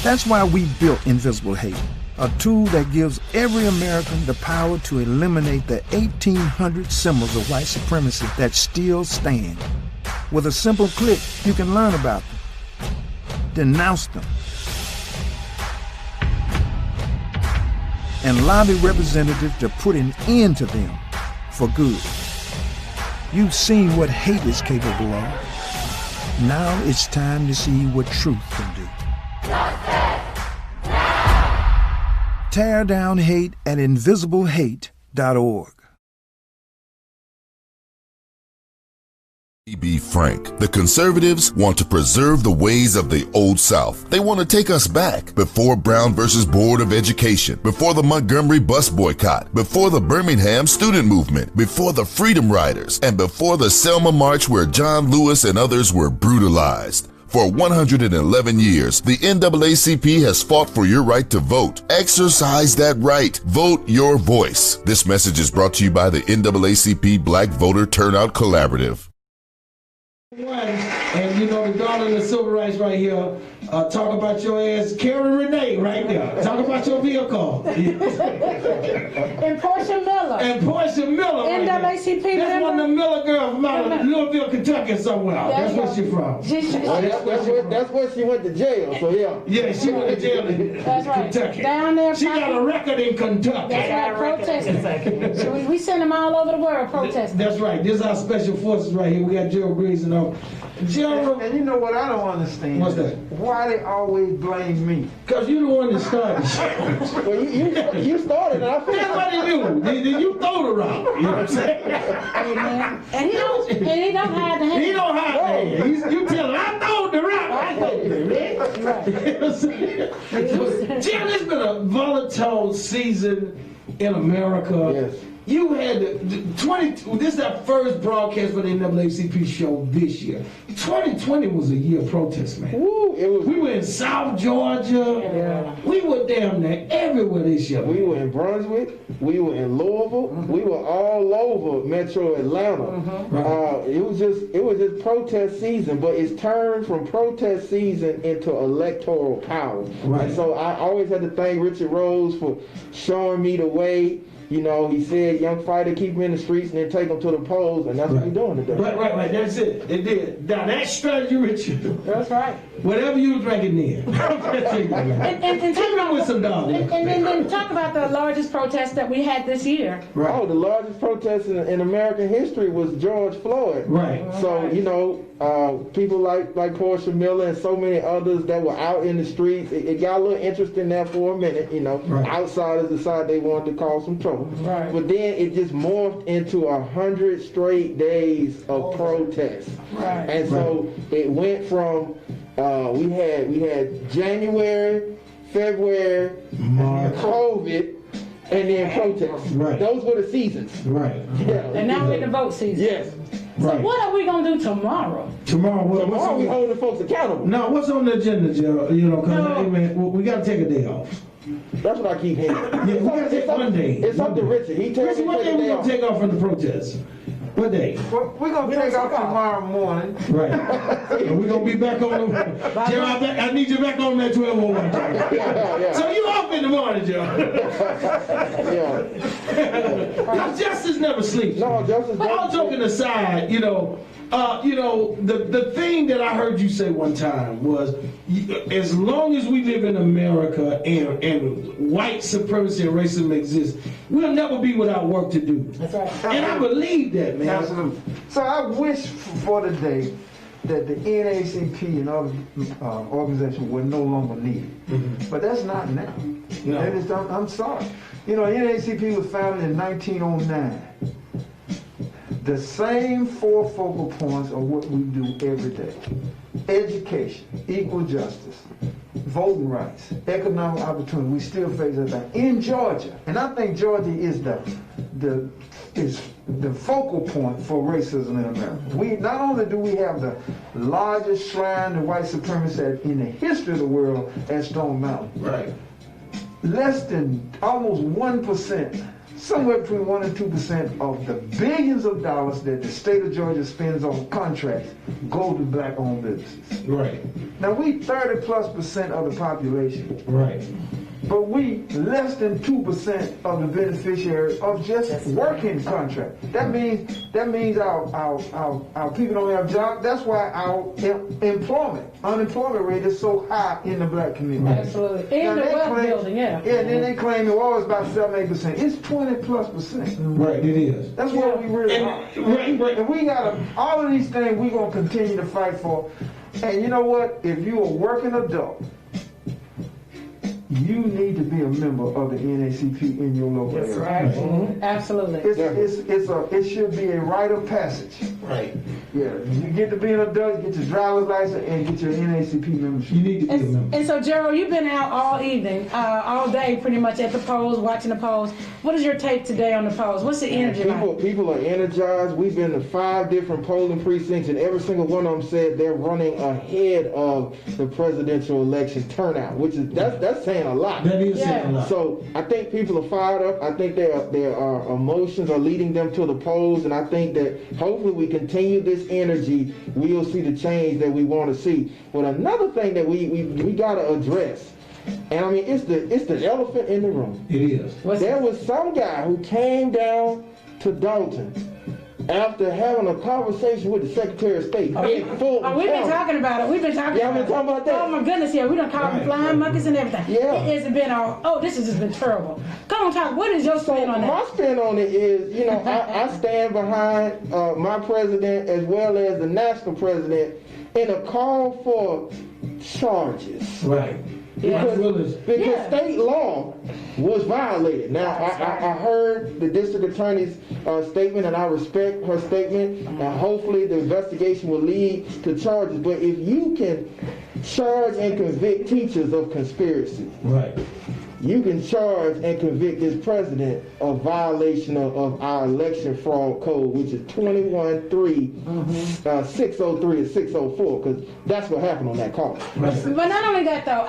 P: That's why we built Invisible Hate, a tool that gives every American the power to eliminate the 1,800 symbols of white supremacy that still stand. With a simple click, you can learn about them, denounce them, and lobby representatives to put an end to them for good. You've seen what hate is capable of. Now it's time to see what truth can do. Tear down hate at invisiblehate.org.
M: Be frank. The conservatives want to preserve the ways of the Old South. They want to take us back before Brown versus Board of Education, before the Montgomery bus boycott, before the Birmingham student movement, before the Freedom Riders, and before the Selma March where John Lewis and others were brutalized. For 111 years, the NAACP has fought for your right to vote. Exercise that right. Vote your voice. This message is brought to you by the NAACP Black Voter Turnout Collaborative.
A: And you know the darling of civil rights right here, talk about your ass, Karen Renee right there. Talk about your vehicle.
C: And Portia Miller.
A: And Portia Miller right
C: NAACP
A: there. That's
C: member.
A: one of the Miller girls from out of Louisville, Kentucky somewhere. That's where she from.
B: That's where she went to jail, so yeah.
A: Yeah, she went to jail in Kentucky.
C: Down there.
A: She got a record in Kentucky.
C: That's right, protesting. So we send them all over the world protesting.
A: That's right. This is our special forces right here. We got Gerald Greaves and all. Gerald.
B: And you know what I don't understand?
A: What's that?
B: Why they always blame me?
A: Because you're the one that started.
B: Well, you started it. I feel
A: that's what he do. You throw the rock. You know what I'm saying?
C: Hey, man. And he don't hide the hand.
A: He don't hide the hand. You tell him, I throwed the rock. I throwed it, man. Jim, it's been a volatile season in America.
B: Yes.
A: You had this is our first broadcast for the NAACP show this year. 2020 was a year of protest, man.
B: Ooh,
A: we were in South Georgia. Yeah. We were damn near everywhere this year.
N: We were in Brunswick. We were in Louisville. We were all over Metro Atlanta. It was just protest season, but it's turned from protest season into electoral power.
A: Right.
N: And so I always had to thank Richard Rose for showing me the way. You know, he said, young fighter, keep him in the streets and then take him to the polls, and that's what we're doing today.
A: Right. That's it. It did. Now, that strategy, Richard.
C: That's right.
A: Whatever you were drinking then.
C: and
A: take it with some dollars.
C: And then talk about the largest protest that we had this year.
N: Right. Oh, the largest protest in American history was George Floyd.
A: Right.
N: So, you know, people like Portia Miller and so many others that were out in the streets, it got a little interesting there for a minute, you know.
A: Right.
N: Outsiders decided they wanted to cause some trouble.
C: Right.
N: But then it just morphed into 100 straight days of protest.
C: Right.
N: And so it went from we had January, February, COVID, and then protests.
A: Right.
N: Those were the seasons.
A: Right.
N: Yeah.
C: And now we're in the vote season.
N: Yes.
C: So what are we gonna do tomorrow?
A: Tomorrow
N: we holding folks accountable.
A: No, what's on the agenda, Joe? You know, because we got to take a day off.
N: That's what I keep hearing.
A: Yeah, we got to take one day.
N: It's up to Richard. He tells me
A: what day we going to take off from the protest? What day?
B: Well, we're going to take off tomorrow morning.
A: Right. And we're going to be back on the... Joe, I need you back on that 1201.
N: Yeah.
A: So you off in the morning, Joe.
N: Yeah.
A: Justice never sleeps.
N: No, Justice
A: All joking aside, the thing that I heard you say one time was, as long as we live in America and white supremacy and racism exists, we'll never be without work to do.
C: That's right.
A: And I believe that, man.
B: Absolutely. So I wish for the day that the NAACP and other organizations were no longer needed. But that's not now.
A: No.
B: I'm sorry. NAACP was founded in 1909. The same four focal points are what we do every day. Education, equal justice, voting rights, economic opportunity. We still face that in Georgia. And I think Georgia is the focal point for racism in America. We not only do we have the largest shrine of white supremacy in the history of the world at Stone Mountain.
A: Right.
B: Less than almost 1%. Somewhere between 1% and 2% of the billions of dollars that the state of Georgia spends on contracts go to black-owned businesses.
A: Right.
B: Now we 30+% of the population.
A: Right.
B: But we less than 2% of the beneficiaries of just working contracts. That means our people don't have jobs. That's why our unemployment rate is so high in the black community.
C: Absolutely. And the wealth building,
B: Yeah, then they claim it was about 7-8%. It's 20+%.
A: Right, it is.
B: That's what we really are.
A: Right.
B: And we got all of these things we're going to continue to fight for. And you know what? If you're a working adult, you need to be a member of the NAACP in your local area.
C: Right. Absolutely.
B: It should be a rite of passage.
A: Right.
B: Yeah. You get to be an adult, get your driver's license, and get your NAACP membership.
A: You need to be a member.
C: And so, Gerald, you've been out all evening, all day pretty much at the polls, watching the polls. What is your take today on the polls? What's the energy like?
N: People are energized. We've been to 5 different polling precincts, and every single one of them said they're running ahead of the presidential election turnout, which is that's saying a lot.
A: That is saying a lot.
N: So I think people are fired up. I think their emotions are leading them to the polls, and I think that hopefully we continue this energy, we'll see the change that we want to see. But another thing that we got to address, and I mean it's the elephant in the room.
A: It is.
N: There was some guy who came down to Dalton after having a conversation with the Secretary of State.
C: We've been talking about it. We've been talking about that. Oh my goodness, yeah, we done called them flying monkeys and everything.
N: Yeah.
C: It has been this has just been terrible. Come on, talk. What is your spin on that?
N: My spin on it is, I stand behind my president as well as the national president in a call for charges.
A: Right.
N: Because state law was violated. Now, I heard the district attorney's statement, and I respect her statement, and hopefully the investigation will lead to charges. But if you can charge and convict teachers of conspiracy,
A: right,
N: you can charge and convict this president of violation of our election fraud code, which is 21-3-603 and 604, because that's what happened on that call.
C: But not only that, though,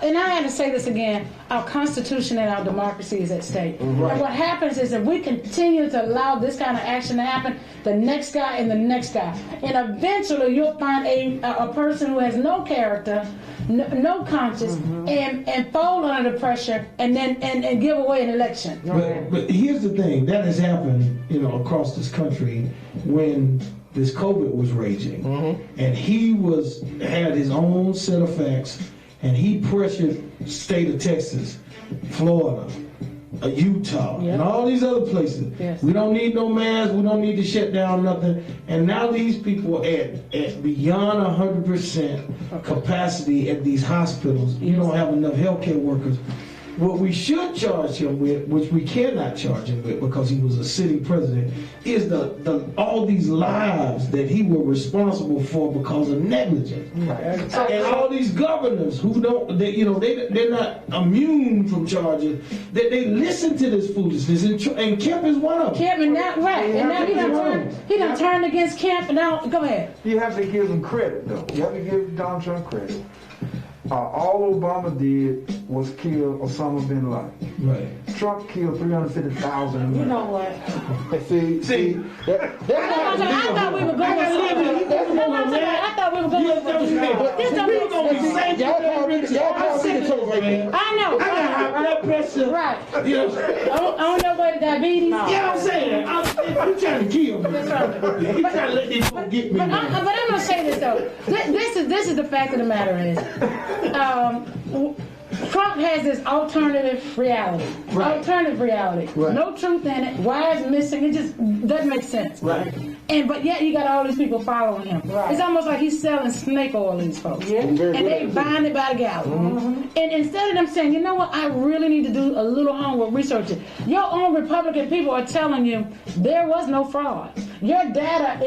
C: and I have to say this again, our Constitution and our democracy is at stake. And what happens is if we continue to allow this kind of action to happen, the next guy and the next guy, and eventually you'll find a person who has no character, no conscience, and fall under the pressure, and then and give away an election.
A: But here's the thing that has happened, across this country when this COVID was raging, and he had his own set of facts, and he pressured state of Texas, Florida, Utah, and all these other places. We don't need no masks. We don't need to shut down nothing. And now these people at beyond 100% capacity at these hospitals. You don't have enough healthcare workers. What we should charge him with, which we cannot charge him with because he was a sitting president, is all these lives that he was responsible for because of negligence. And all these governors who they're not immune from charges. That they listen to this foolishness, and Kemp is one of them.
C: Kemp, and now he done turned against Kemp. And now go ahead.
B: You have to give him credit, though. You have to give Donald Trump credit. All Obama did was kill Osama bin Laden.
A: Right.
B: Trump killed 350,000 Americans.
C: You know what?
N: See,
C: I thought we were going with this don't make sense.
N: Y'all call me the
C: I know.
A: I got high blood pressure.
C: Right. On your way to diabetes.
A: Yeah, I'm saying. I'm trying to kill me.
C: That's right.
A: He's trying to let these folks get me.
C: But I'm going to say this, though. This is the fact of the matter is, Trump has this alternative reality.
A: Right.
C: Alternative reality.
A: Right.
C: No truth in it. Why it's missing? It just doesn't make sense.
A: Right.
C: But yet you got all these people following him. Right. It's almost like he's selling snake oil to these folks. Yeah. And they buying it by the gallon. And instead of them saying, you know what, I really need to do a little homework researching. Your own Republican people are telling you there was no fraud. Your data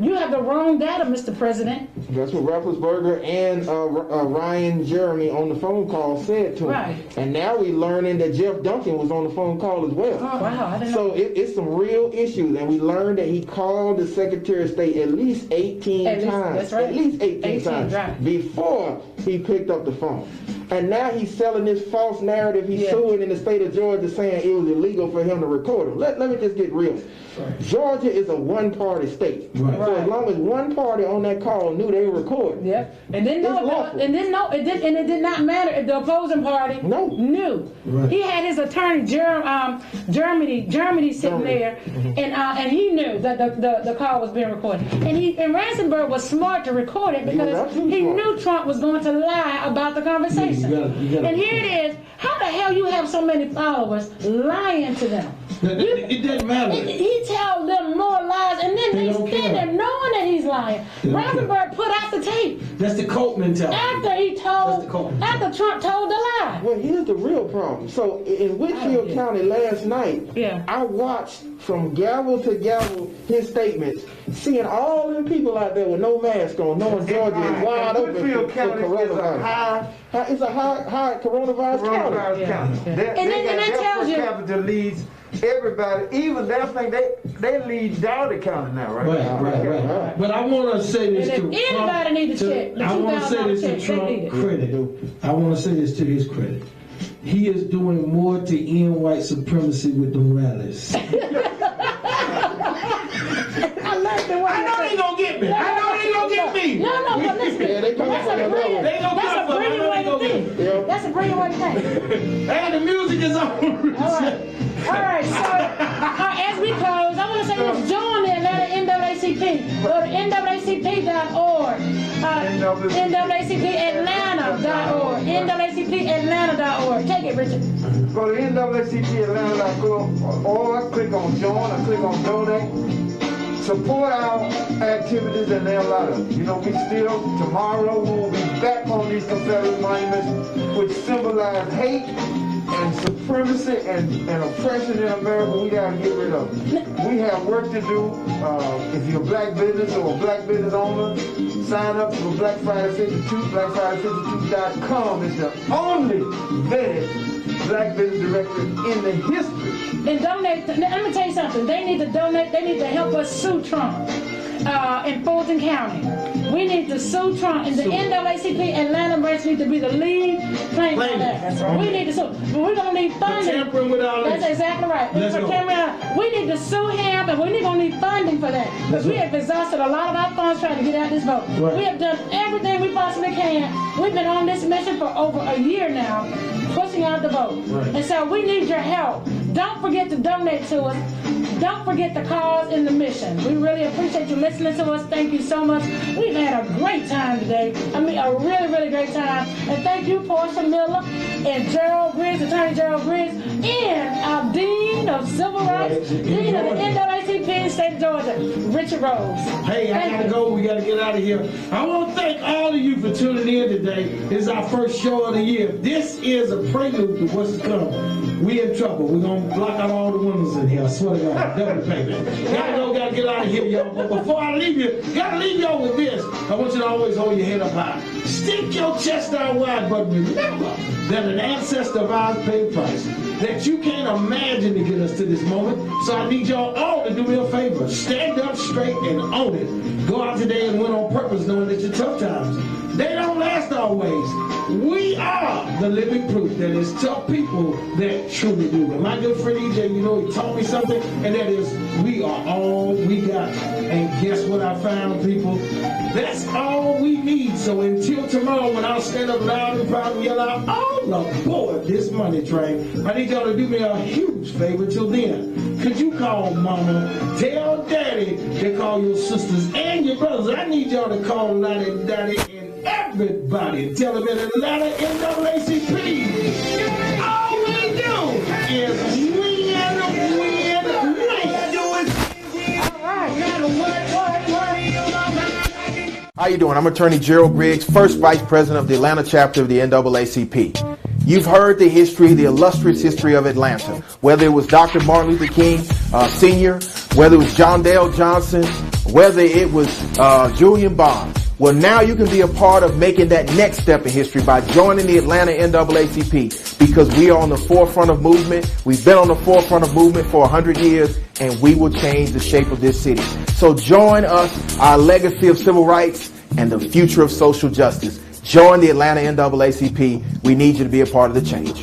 C: you have the wrong data, Mr. President.
N: That's what Rafflesberger and Ryan Jeremy on the phone call said to him.
C: Right.
N: And now we're learning that Jeff Duncan was on the phone call as well.
C: Oh, wow. I didn't know.
N: So it's some real issues. And we learned that he called the Secretary of State at least 18 times.
C: That's right.
N: At least 18 times.
C: Right.
N: Before he picked up the phone. And now he's selling this false narrative. He's suing in the state of Georgia saying it was illegal for him to record him. Let me just get real. Right. Georgia is a one-party state. Right. So as long as one party on that call knew they were recording. Yep.
C: And then it did not matter if the opposing party knew. Right. He had his attorney Germany sitting there, and he knew that the call was being recorded. And Ransenberg was smart to record it because he knew Trump was going to lie about the conversation. You gotta, and here it is. How the hell you have so many followers lying to them?
A: It doesn't matter.
C: He tells them more lies, and then they stand there knowing that he's lying. Rosenberg put out the tape.
A: That's the cult mentality.
C: After Trump told the lie.
N: Well, here's the real problem. So in Whitfield County last night, I watched from gavel to gavel his statements, seeing all them people out there with no mask on, knowing Georgia is wide open for coronavirus. It's a high coronavirus county.
B: And
C: that tells you.
B: Capita leads everybody, even that thing, they lead Dowdy County now, right?
A: Right. But I want to say this to
C: anybody need to check.
A: I want to say this to Trump credit. I want to say this to his credit. He is doing more to end white supremacy with them rallies.
C: I
A: know they gonna get me.
C: No, but listen. That's a brilliant way to think. That's a brilliant way to think.
A: And the music is on.
C: All right. So as we close, I want to say this: join the Atlanta NAACP. Go to NAACP.org. NAACP-Atlanta.org. NAACP-Atlanta.org. Take it, Richard.
B: Go to NAACP-Atlanta.org. Click on join or click on donate. Support our activities, and there are a lot of them. We still, tomorrow, we will be back on these Confederate monuments, which symbolize hate and supremacy and oppression in America, we gotta get rid of it. We have work to do. If you're a black business or a black business owner, sign up for Black Friday 52. BlackFriday52.com is the only vetted black business directory in the history.
C: And donate. Let me tell you something. They need to donate. They need to help us sue Trump in Fulton County. We need to sue Trump, and the NAACP-Atlanta branch need to be the lead plaintiff on that. That's right. We need to sue, but we're gonna need funding.
A: Tampering with all
C: That's exactly right.
A: Let's go.
C: We need to sue him, and we're gonna need funding for that because we have exhausted a lot of our funds trying to get out this vote.
A: Right.
C: We have done everything we possibly can. We've been on this mission for over a year now, pushing out the vote.
A: Right.
C: And so we need your help. Don't forget to donate to us. Don't forget the cause and the mission. We really appreciate you listening to us. Thank you so much. We've had a great time today. I mean, a really, really great time. And thank you, Portia Miller and Gerald Griggs, Attorney Gerald Griggs, and our Dean of Civil Rights, Dean of the NAACP in the state of Georgia, Richard Rose.
A: Hey, I gotta go. We gotta get out of here. I want to thank all of you for tuning in today. This is our first show of the year. This is a prelude to what's to come. We in trouble. We're gonna block out all the windows in here. I swear to God. Double payment. Gotta go, gotta get out of here, y'all. But before I leave you, gotta leave y'all with this. I want you to always hold your head up high. Stick your chest out wide, but remember that an ancestor of ours paid a price that you can't imagine to get us to this moment. So I need y'all all to do me a favor. Stand up straight and own it. Go out today and win on purpose, knowing that your tough times, they don't last always. We are the living proof that it's tough people that truly do. And my good friend EJ, you know, he taught me something, and that is we are all we got. And guess what I found, people? That's all we need. So until tomorrow, when I'll stand up loud and proud and yell out, all aboard this money train, I need y'all to do me a huge favor. Till then, could you call mama, tell daddy to call your sisters and your brothers? I need y'all to call Lottie, Daddy, and everybody. Tell them in Atlanta, NAACP. All we do is win.
N: How you doing? I'm Attorney Gerald Griggs, first Vice President of the Atlanta chapter of the NAACP. You've heard the history, the illustrious history of Atlanta, whether it was Dr. Martin Luther King Sr., whether it was John Dale Johnson, whether it was Julian Bond. Well, now you can be a part of making that next step in history by joining the Atlanta NAACP, because we are on the forefront of movement. We've been on the forefront of movement for 100 years, and we will change the shape of this city. So join us, our legacy of civil rights and the future of social justice. Join the Atlanta NAACP. We need you to be a part of the change.